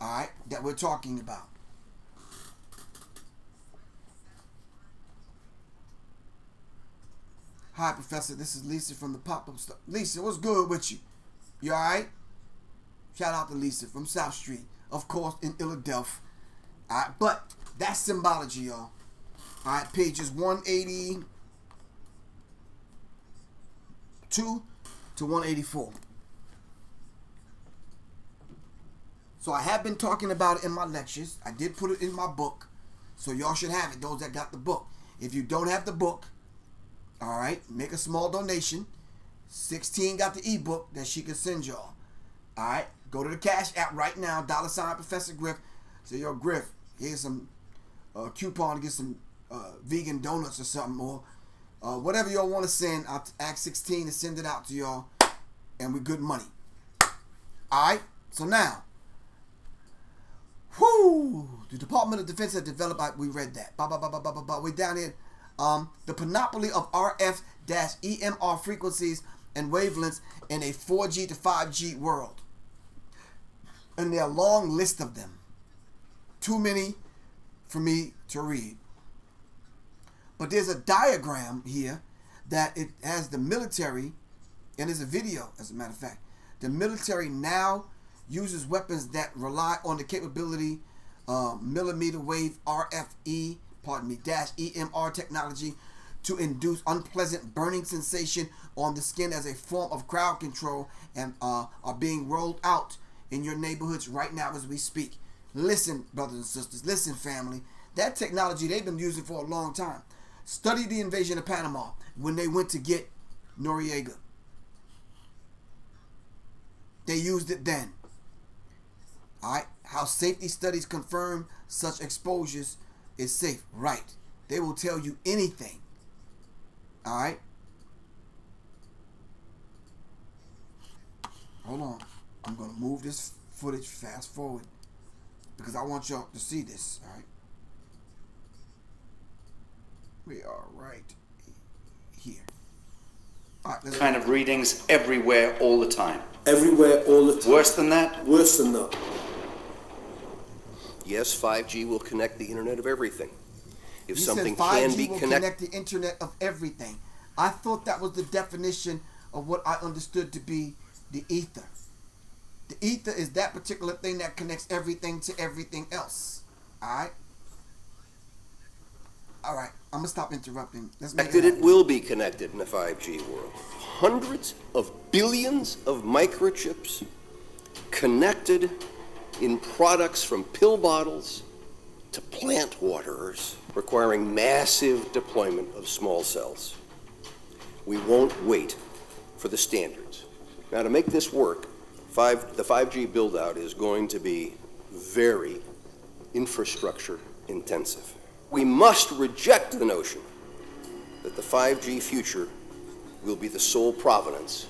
alright, that we're talking about. Hi, Professor. This is Lisa from the Pop-Up Store. Lisa, what's good with you? You alright? Shout out to Lisa from South Street, of course, in Philadelphia. Alright, but that's symbology, y'all. Alright, pages 182 to 184. So I have been talking about it in my lectures. I did put it in my book. So y'all should have it, those that got the book. If you don't have the book, alright, make a small donation. 16 got the ebook that she could send y'all. Alright, Go to the Cash App right now, $ Professor Griff. Say, yo, Griff, here's some coupon to get some vegan donuts or something, or whatever y'all want to send. I'll ask 16 to send it out to y'all, and we good money. Alright, so now, the Department of Defense has developed, we read that. We're down here. The panoply of RF-EMR frequencies and wavelengths in a 4G to 5G world. And there are a long list of them. Too many for me to read. But there's a diagram here that it has the military, and there's a video, as a matter of fact. The military now uses weapons that rely on the capability millimeter wave EMR technology to induce unpleasant burning sensation on the skin as a form of crowd control, and are being rolled out in your neighborhoods right now as we speak. Listen, brothers and sisters, listen, family. That technology they've been using for a long time. Study the invasion of Panama when they went to get Noriega. They used it then. Alright, how safety studies confirm such exposures is safe. Right. They will tell you anything. Alright. Hold on. I'm going to move this footage fast forward because I want y'all to see this. Alright. We are right here. Alright, let's kind of readings everywhere all the time. Everywhere, all the time. Worse than that? Worse than that. Yes, 5G will connect the Internet of everything. If He something said 5G can be will connected, connect the internet of everything. I thought that was the definition of what I understood to be the ether. The ether is that particular thing that connects everything to everything else. Alright? Alright, I'm going to stop interrupting. Let's make it will be connected in a 5G world. Hundreds of billions of microchips connected in products from pill bottles to plant waterers, requiring massive deployment of small cells. We won't wait for the standards. Now, to make this work, the 5G build-out is going to be very infrastructure intensive. We must reject the notion that the 5G future will be the sole provenance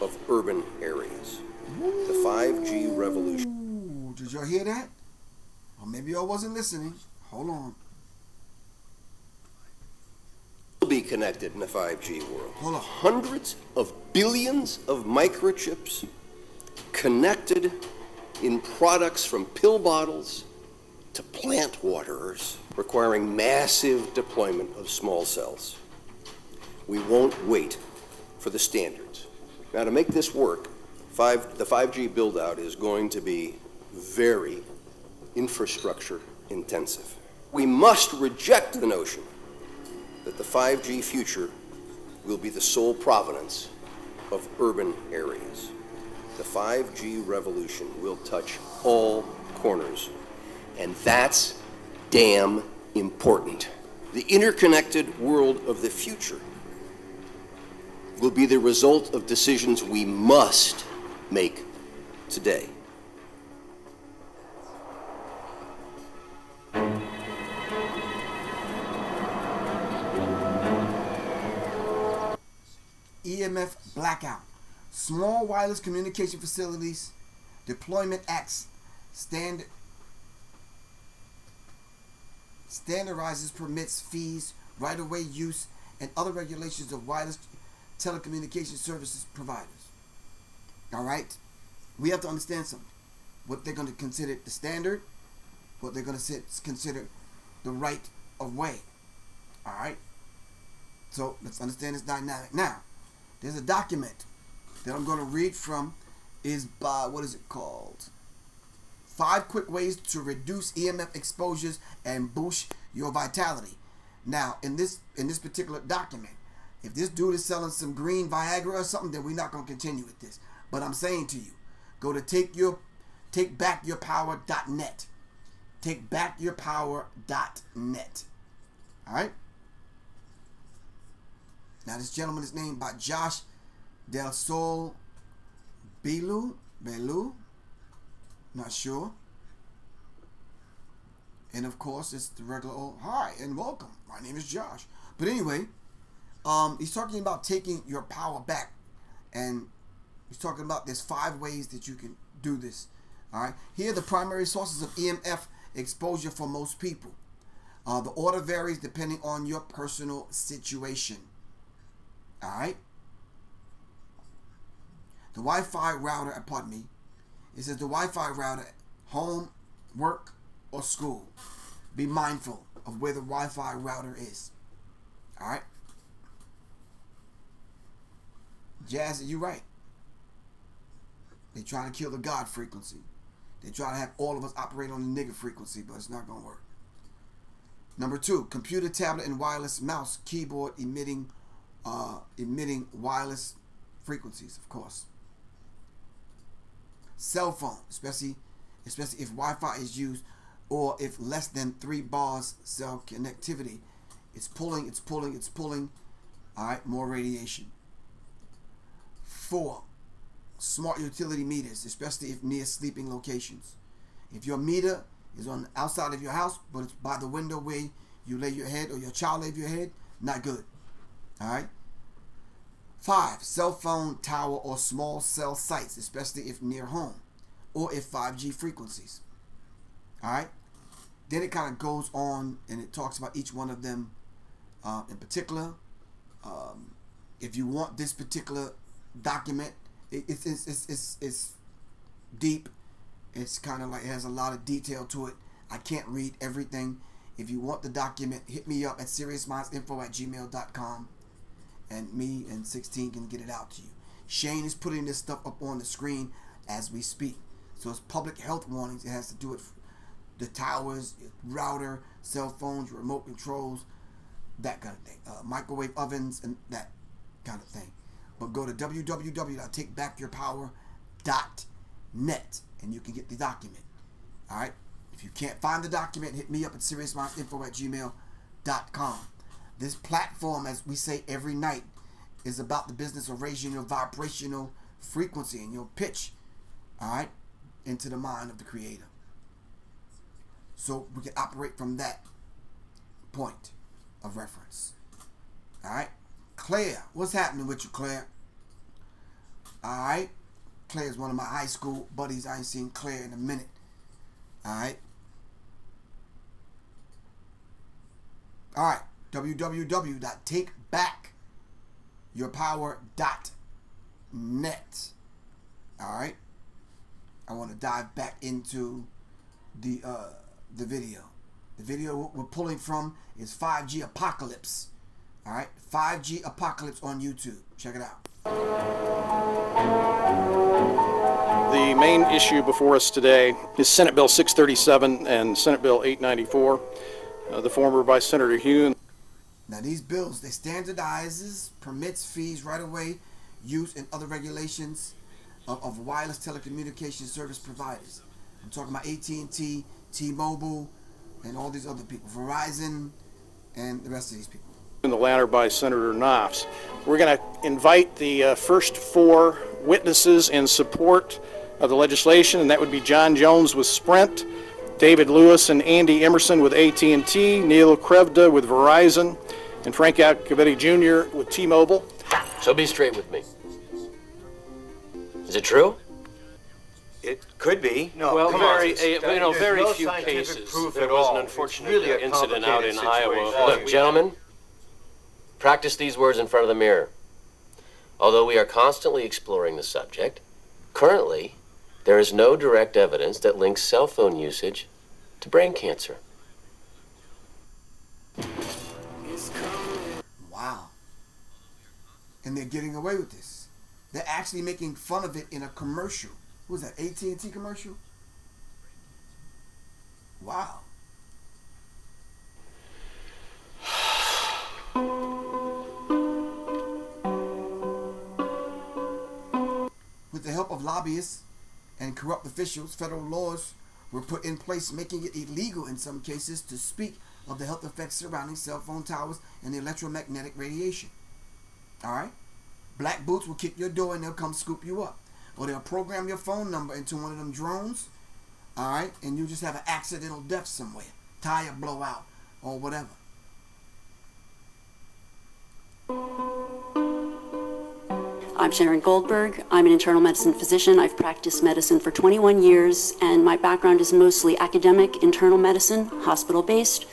of urban areas. The 5G revolution. Did y'all hear that? Or maybe y'all wasn't listening. Hold on. Will be connected in a 5G world. Hold on. Hundreds of billions of microchips connected in products from pill bottles to plant waterers, requiring massive deployment of small cells. We won't wait for the standards. Now, to make this work, the 5G build-out is going to be very infrastructure intensive. We must reject the notion that the 5G future will be the sole provenance of urban areas. The 5G revolution will touch all corners, and that's damn important. The interconnected world of the future will be the result of decisions we must make today. EMF blackout. Small wireless communication facilities deployment acts standardizes permits, fees, right-of-way use, and other regulations of wireless telecommunication services providers. All right? We have to understand something. What they're going to consider the standard, what they're going to consider the right of way. All right? So let's understand this dynamic. Now, there's a document that I'm going to read from, is by, what is it called? 5 quick ways to reduce EMF exposures and boost your vitality. Now, in this particular document, if this dude is selling some green Viagra or something, then we're not going to continue with this. But I'm saying to you, go to takebackyourpower.net. Takebackyourpower.net. All right? Now, this gentleman is named by Josh Del Sol Belu. Not sure. And of course, it's the regular old hi and welcome. My name is Josh. But anyway, he's talking about taking your power back, and he's talking about there's 5 ways that you can do this. All right. Here are the primary sources of EMF exposure for most people. The order varies depending on your personal situation. All right. The Wi-Fi router, pardon me. It says the Wi-Fi router, home, work, or school. Be mindful of where the Wi-Fi router is. All right. Jazz, you're right. They're trying to kill the God frequency. They're trying to have all of us operate on the nigger frequency, but it's not going to work. Number 2, computer, tablet, and wireless mouse, keyboard emitting wireless frequencies, of course. Cell phone, especially if Wi-Fi is used, or if less than 3 bars cell connectivity, it's pulling. All right, more radiation. 4, smart utility meters, especially if near sleeping locations. If your meter is on the outside of your house, but it's by the window where you lay your head or your child lay your head, not good. All right. 5, cell phone tower or small cell sites, especially if near home, or if 5G frequencies. All right. Then it kind of goes on and it talks about each one of them in particular. If you want this particular document, it's deep. It's kind of like it has a lot of detail to it. I can't read everything. If you want the document, hit me up at seriousmindsinfo@gmail.com, and me and 16 can get it out to you. Shane is putting this stuff up on the screen as we speak. So it's public health warnings. It has to do with the towers, router, cell phones, remote controls, that kind of thing. Microwave ovens and that kind of thing. But go to www.takebackyourpower.net and you can get the document. All right. If you can't find the document, hit me up at seriousmindsinfo@gmail.com. This platform, as we say every night, is about the business of raising your vibrational frequency and your pitch, all right, into the mind of the Creator. So we can operate from that point of reference. All right. Claire, what's happening with you, Claire? All right. Claire's one of my high school buddies. I ain't seen Claire in a minute. All right. All right. www.takebackyourpower.net. All right. I want to dive back into the video. The video we're pulling from is 5G Apocalypse. All right. 5G Apocalypse on YouTube. Check it out. The main issue before us today is Senate Bill 637 and Senate Bill 894, the former by Senator Hue. Now these bills, they standardizes, permits fees, right-of-way use, and other regulations of wireless telecommunication service providers. I'm talking about AT&T, T-Mobile, and all these other people, Verizon, and the rest of these people. And the latter by Senator Knopf. We're going to invite the first 4 witnesses in support of the legislation, and that would be John Jones with Sprint, David Lewis and Andy Emerson with AT&T, Neil Krevda with Verizon, and Frank Alcavetti Jr. with T-Mobile. So be straight with me. Is it true? It could be. No, Well, come very, on. There's very no few scientific cases. proof There at was all. an unfortunate It's really a incident out in complicated Iowa. situation. Look, gentlemen, practice these words in front of the mirror. Although we are constantly exploring the subject, currently, there is no direct evidence that links cell phone usage to brain cancer. Wow. And they're getting away with this. They're actually making fun of it in a commercial. What was that, AT&T commercial? Wow. With the help of lobbyists and corrupt officials, federal laws were put in place making it illegal in some cases to speak of the health effects surrounding cell phone towers and the electromagnetic radiation. All right? Black boots will kick your door and they'll come scoop you up. Or they'll program your phone number into one of them drones All right, and you just have an accidental death somewhere, tire blowout or whatever. I'm Sharon Goldberg. I'm an internal medicine physician. I've practiced medicine for 21 years, and my background is mostly academic, internal medicine, hospital-based,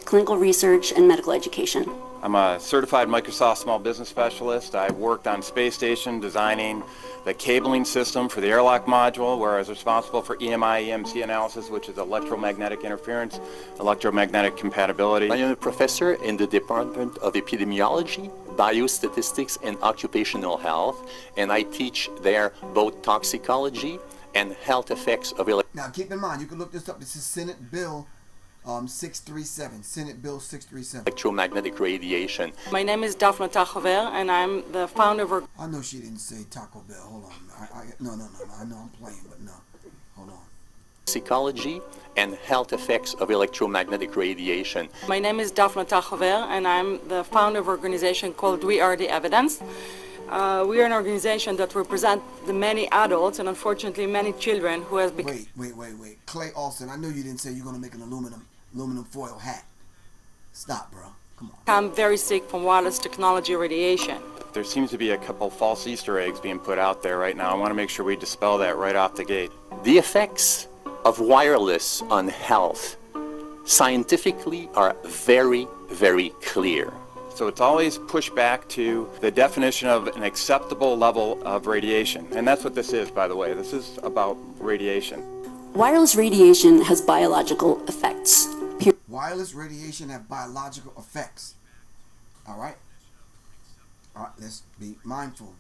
clinical research, and medical education. I'm a certified Microsoft small business specialist. I worked on space station designing the cabling system for the airlock module, where I was responsible for EMI, EMC analysis, which is electromagnetic interference, electromagnetic compatibility. I am a professor in the Department of Epidemiology, Biostatistics, and Occupational Health, and I teach there both toxicology and health effects of Now keep in mind, you can look this up. This is Senate Bill 637, Senate Bill 637. electromagnetic radiation. My name is Daphne Tachover, and I'm the founder of... I know she didn't say Taco Bell. Hold on. No. I know I'm playing, but no. Hold on. Toxicology and health effects of electromagnetic radiation. My name is Daphne Tachover, and I'm the founder of an organization called We Are the Evidence. We are an organization that represents the many adults and unfortunately many children who have become... Wait. Clay Austin, I know you didn't say you're going to make an aluminum foil hat. Stop, bro. Come on. I'm very sick from wireless technology radiation. There seems to be a couple false Easter eggs being put out there right now. I want to make sure we dispel that right off the gate. The effects of wireless on health scientifically are very, very clear. So it's always pushed back to the definition of an acceptable level of radiation. And that's what this is, by the way. This is about radiation. Wireless radiation has biological effects. Wireless radiation have biological effects. All right? All right, let's be mindful.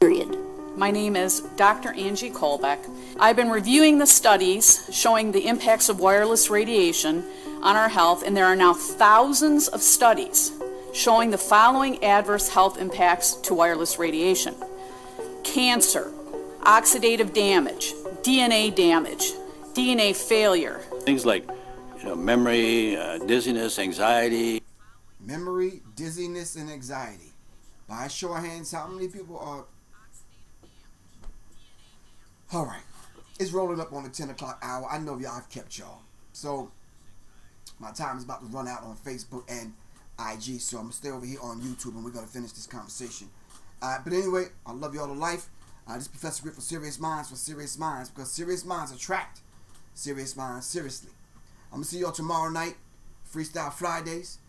Period. My name is Dr. Angie Kolbeck. I've been reviewing the studies showing the impacts of wireless radiation on our health, and there are now thousands of studies showing the following adverse health impacts to wireless radiation: cancer, oxidative damage, DNA failure. Things like, memory, dizziness, anxiety. Memory, dizziness, and anxiety. By a show of hands, how many people are... All right, it's rolling up on the 10 o'clock hour. I know y'all have kept y'all. So my time is about to run out on Facebook and IG. So I'm going to stay over here on YouTube and we're going to finish this conversation. But anyway, I love y'all to life. This is Professor Griff for Sirius Mindz, because Sirius Mindz attract Sirius Mindz seriously. I'm going to see y'all tomorrow night, Freestyle Fridays.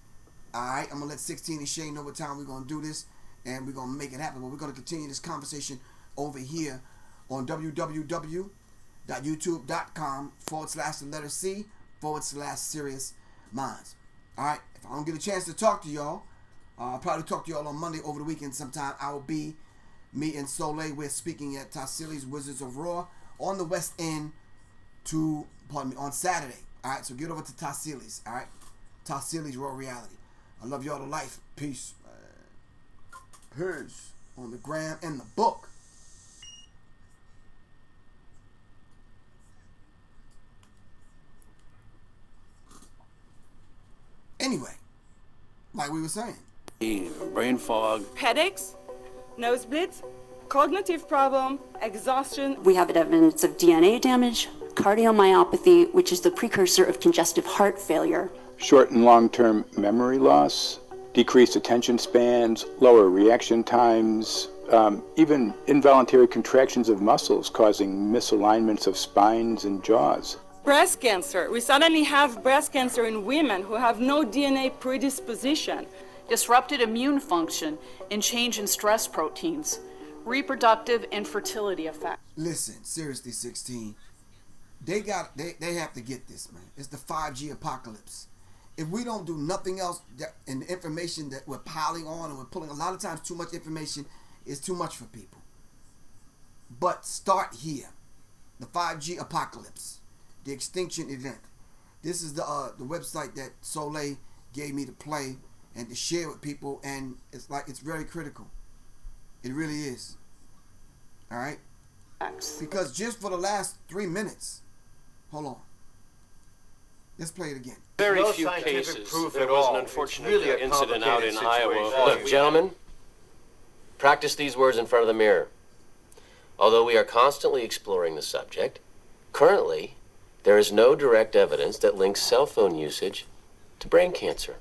All right, I'm going to let 16 and Shane know what time we're going to do this, and we're going to make it happen. But we're going to continue this conversation over here on www.youtube.com/C/Sirius Mindz. All right, if I don't get a chance to talk to y'all, I'll probably talk to y'all on Monday over the weekend sometime. I will be, me and Soleil, we're speaking at Tassili's Wizards of Raw on the West End on Saturday. All right, so get over to Tassili's, all right? Tassili's Raw Reality. I love y'all to life. Peace. Peace. On the gram and the book. Anyway, like we were saying. Brain fog. Headaches, nosebleeds, cognitive problem, exhaustion. We have evidence of DNA damage, cardiomyopathy, which is the precursor of congestive heart failure. Short and long-term memory loss, decreased attention spans, lower reaction times, even involuntary contractions of muscles causing misalignments of spines and jaws. Breast cancer. We suddenly have breast cancer in women who have no DNA predisposition. Disrupted immune function and change in stress proteins. Reproductive and fertility effects. Listen, seriously, 16. They have to get this, man. It's the 5G apocalypse. If we don't do nothing else, and the information that we're piling on and we're pulling, a lot of times too much information is too much for people. But start here. The 5G apocalypse. The extinction event. This is the website that Soleil gave me to play and to share with people, and it's very critical. It really is. All right? Because just for the last 3 minutes, hold on. Let's play it again. Very No few scientific cases. proof There at was all. an It's unfortunate really a incident out in complicated Iowa. situation. Look, gentlemen, Practice these words in front of the mirror. Although we are constantly exploring the subject, currently, there is no direct evidence that links cell phone usage to brain cancer.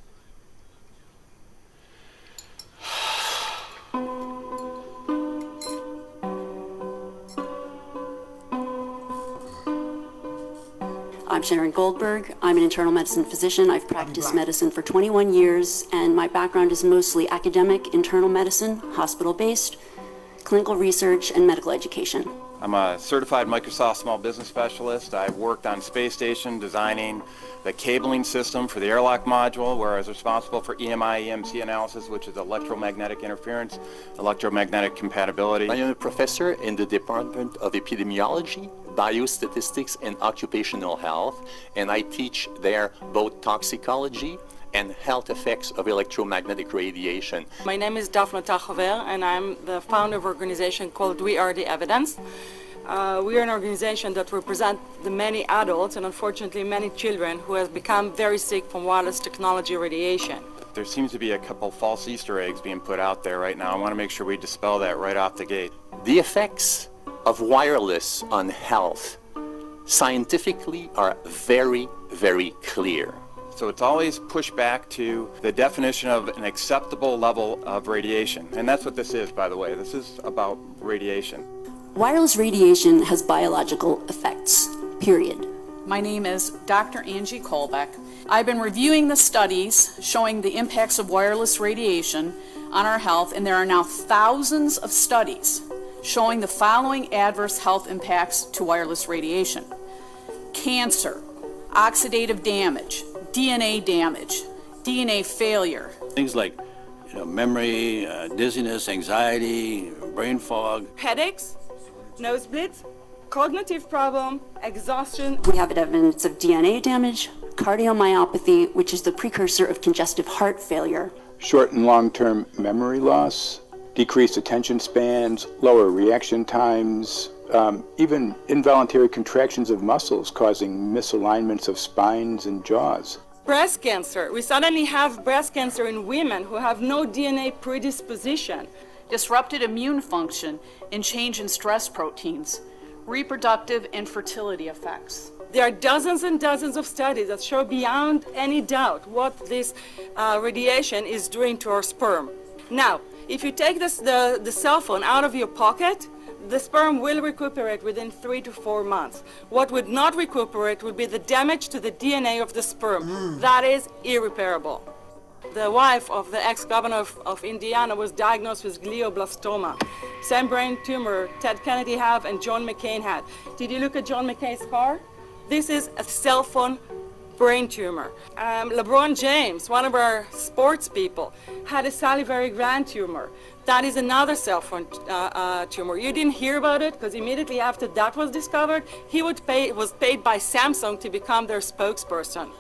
I'm Sharon Goldberg. I'm an internal medicine physician. I've practiced medicine for 21 years, and my background is mostly academic, internal medicine, hospital-based, clinical research, and medical education. I'm a certified Microsoft small business specialist. I worked on space station designing the cabling system for the airlock module, where I was responsible for EMI/EMC analysis, which is electromagnetic interference, electromagnetic compatibility. I am a professor in the Department of Epidemiology, Biostatistics, and Occupational Health, and I teach there both toxicology and health effects of electromagnetic radiation. My name is Daphne Tachover, and I'm the founder of an organization called We Are the Evidence. We are an organization that represents the many adults and unfortunately many children who have become very sick from wireless technology radiation. There seems to be a couple false Easter eggs being put out there right now. I want to make sure we dispel that right off the gate. The effects of wireless on health scientifically are very, very clear. So it's always pushed back to the definition of an acceptable level of radiation. And that's what this is, by the way. This is about radiation. Wireless radiation has biological effects, period. My name is Dr. Angie Kolbeck. I've been reviewing the studies showing the impacts of wireless radiation on our health, and there are now thousands of studies showing the following adverse health impacts to wireless radiation: cancer, oxidative damage, DNA damage, DNA failure. Things like, memory, dizziness, anxiety, brain fog. Headaches, nosebleeds, cognitive problem, exhaustion. We have evidence of DNA damage, cardiomyopathy, which is the precursor of congestive heart failure. Short and long-term memory loss, decreased attention spans, lower reaction times, even involuntary contractions of muscles causing misalignments of spines and jaws. Breast cancer. We suddenly have breast cancer in women who have no DNA predisposition. Disrupted immune function and change in stress proteins, reproductive and fertility effects. There are dozens and dozens of studies that show beyond any doubt what this radiation is doing to our sperm. Now, if you take the cell phone out of your pocket, the sperm will recuperate within 3 to 4 months. What would not recuperate would be the damage to the DNA of the sperm. That is irreparable. The wife of the ex-governor of Indiana was diagnosed with glioblastoma. Same brain tumor Ted Kennedy had and John McCain had. Did you look at John McCain's car? This is a cell phone brain tumor. LeBron James, one of our sports people, had a salivary gland tumor. That is another cell phone tumor. You didn't hear about it because immediately after that was discovered, he was paid by Samsung to become their spokesperson.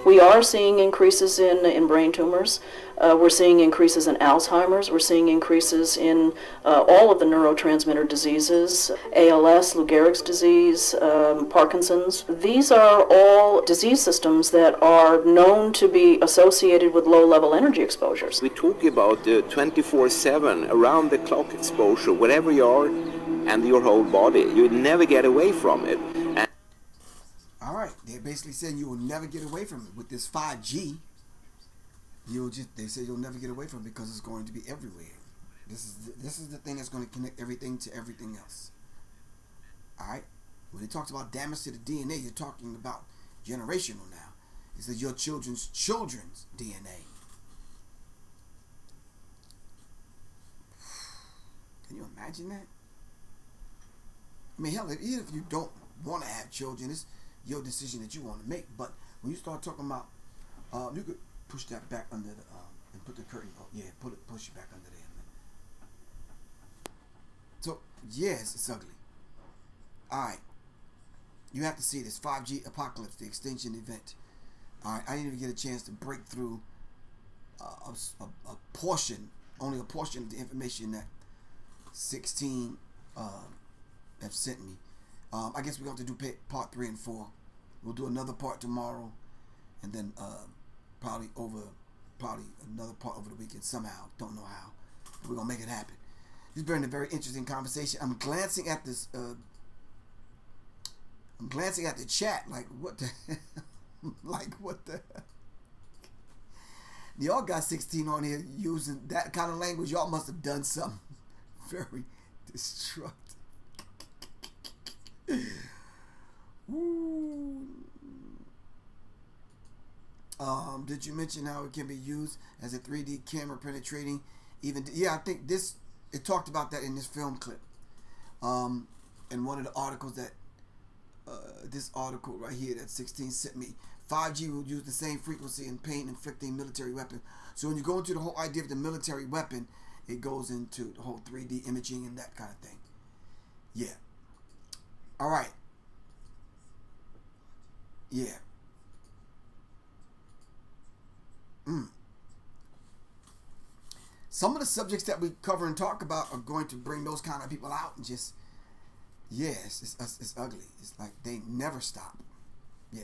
We are seeing increases in brain tumors. We're seeing increases in Alzheimer's. We're seeing increases in all of the neurotransmitter diseases, ALS, Lou Gehrig's disease, Parkinson's. These are all disease systems that are known to be associated with low-level energy exposures. We talk about 24/7, around-the-clock exposure, wherever you are, and your whole body. You never get away from it. All right, they're basically saying you will never get away from it with this 5G. They say you'll never get away from it because it's going to be everywhere. This is the thing that's going to connect everything to everything else. All right, when it talks about damage to the DNA, you're talking about generational now. It says your children's DNA. Can you imagine that? I mean, hell, even if you don't want to have children, it's your decision that you want to make. But when you start talking about, you could push that back under the and put the curtain. Oh yeah, push it back under there. So yes, it's ugly. All right, you have to see this 5G apocalypse, the extinction event. All right, I didn't even get a chance to break through a portion, only a portion of the information that 16 have sent me. I guess we're going to have to do part 3 and 4. We'll do another part tomorrow, and then probably another part over the weekend somehow. Don't know how, but we're gonna make it happen. It's been a very interesting conversation. I'm glancing at this. I'm glancing at the chat. Like what the? Like what the? Y'all got 16 on here using that kind of language. Y'all must have done something very destructive. Woo. Did you mention how it can be used as a 3D camera penetrating? Yeah, I think it talked about that in this film clip. In one of the articles that this article right here that 16 sent me. 5G will use the same frequency in pain-inflicting military weapon. So when you go into the whole idea of the military weapon, it goes into the whole 3D imaging and that kind of thing. Yeah. All right. Yeah. Some of the subjects that we cover and talk about are going to bring those kind of people out and just, yes, it's ugly. It's like they never stop. Yeah.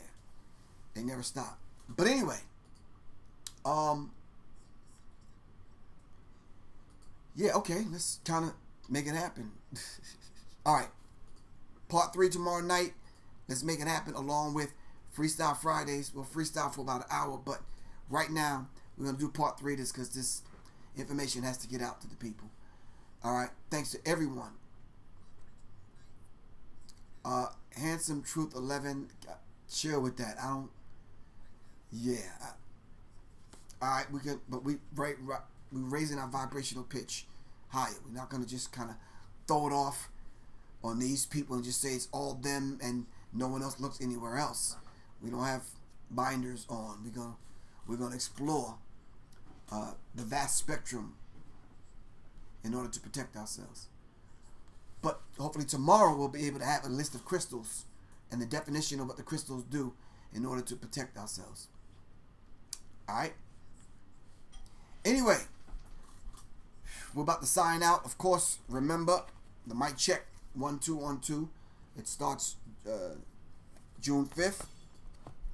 They never stop. But anyway, yeah, okay, let's kind of make it happen. All right, part 3 tomorrow night. Let's make it happen along with Freestyle Fridays. We'll freestyle for about an hour, but right now we're going to do part 3 just because this information has to get out to the people. All right, thanks to everyone. Handsome Truth 11, chill with that. I don't. Yeah. All right, we're raising our vibrational pitch higher. We're not gonna just kind of throw it off on these people and just say it's all them and no one else looks anywhere else. We don't have binders on. We're gonna explore the vast spectrum in order to protect ourselves. But hopefully tomorrow we'll be able to have a list of crystals and the definition of what the crystals do in order to protect ourselves. Alright? Anyway, we're about to sign out. Of course, remember the mic check 1 2 1 2. It starts June 5th.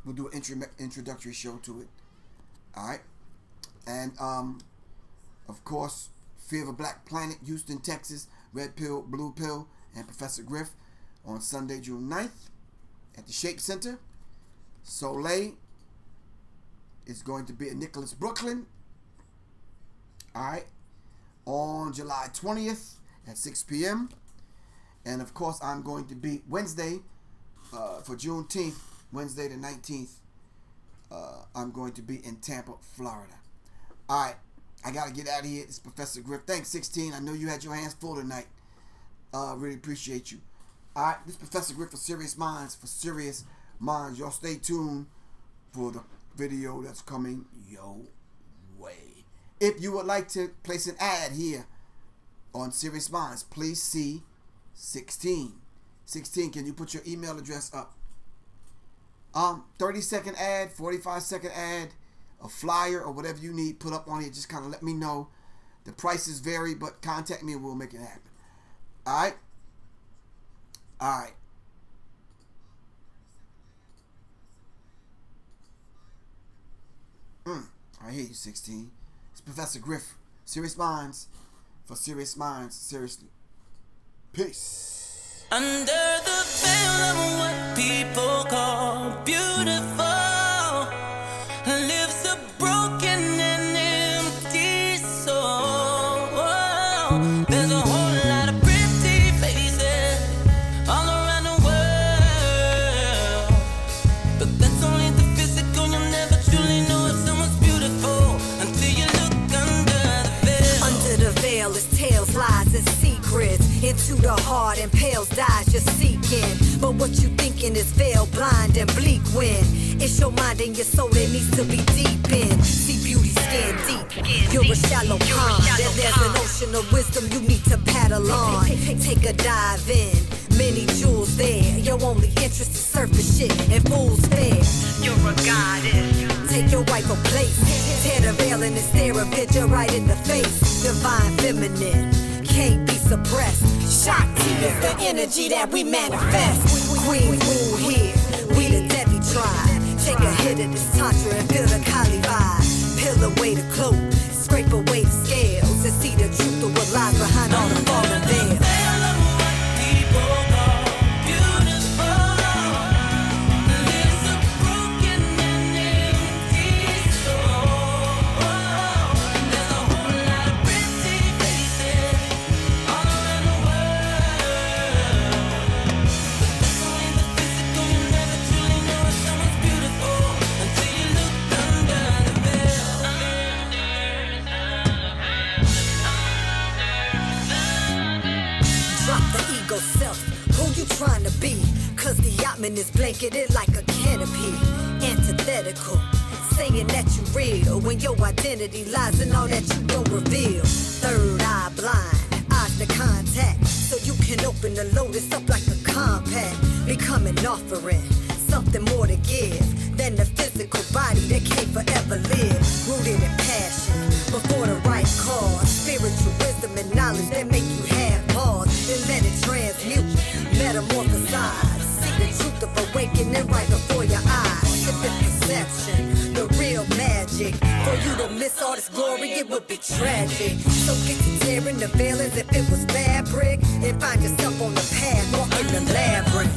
We'll do an introductory show to it. Alright? And of course, Fear of a Black Planet, Houston, Texas, Red Pill, Blue Pill, and Professor Griff on Sunday, June 9th at the Shape Center. Soleil is going to be at Nicholas, Brooklyn. Alright. On July 20th at 6 p.m. And of course, I'm going to be Wednesday for Juneteenth, Wednesday the 19th. I'm going to be in Tampa, Florida. Alright. I got to get out of here. It's Professor Griff. Thanks, 16. I know you had your hands full tonight. Really appreciate you. Alright, this is Professor Griff for Sirius Mindz. For Sirius Mindz. Y'all stay tuned for the video that's coming your way. If you would like to place an ad here on Sirius Mindz, please see 16. 16, can you put your email address up? 30-second ad, 45-second ad, a flyer or whatever you need put up on here. Just kind of let me know. The prices vary, but contact me and we'll make it happen. Alright? Alright. I hear you, 16. It's Professor Griff. Sirius Mindz. For Sirius Mindz. Seriously. Peace. Under the veil of what people call beautiful lives a broken and empty soul. There's a whole lot of pretty faces all around the world, but that's only the physical. You'll never truly know if someone's beautiful until you look under the veil. Under the veil is tales, lies, and secrets. Into the heart impales, dies you're seeking. But what you thinking is veil, blind and bleak when it's your mind and your soul that needs to be deep in. See beauty skin deep, you're a shallow pond. There's an ocean of wisdom you need to paddle on. Take a dive in, many jewels there. Your only interest is surface shit and fool's fare. You're a goddess, take your rightful place. Tear the veil and stare a picture right in the face. Divine feminine, can't be suppressed. Shakti is the energy that we manifest. Queen rule here, we the Devi tribe. Take a hit of this tantra and feel the Kali vibe. Peel away the cloak, scrape away the scales, and see the truth of what lies behind all the Cause the yachtman is blanketed like a canopy. Antithetical, saying that you real when your identity lies in all that you don't reveal. Third eye blind, eyes to contact, so you can open the lotus up like a compact. Become an offering, something more to give than the physical body that can't forever live. Rooted in passion, before the right cause. Spiritual wisdom and knowledge that make you have pause. Then let it transmute, metamorphosize. See the truth of awakening right before your eyes. Shift perception, the real magic. For you to miss all this glory, it would be tragic. So get to tearing the veil as if it was fabric, and find yourself on the path, walking the labyrinth.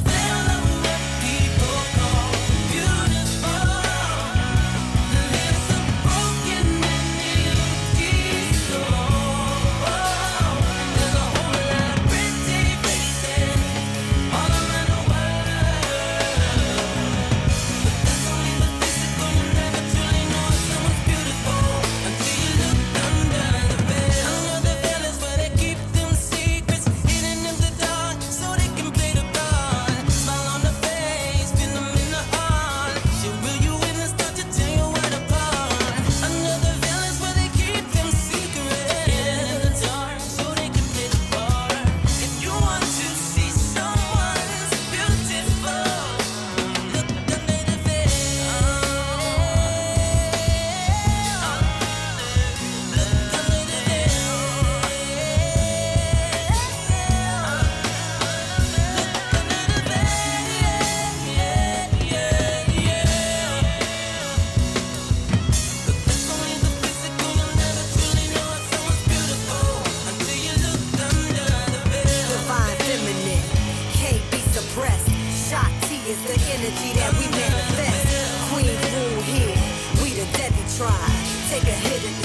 Take a hit and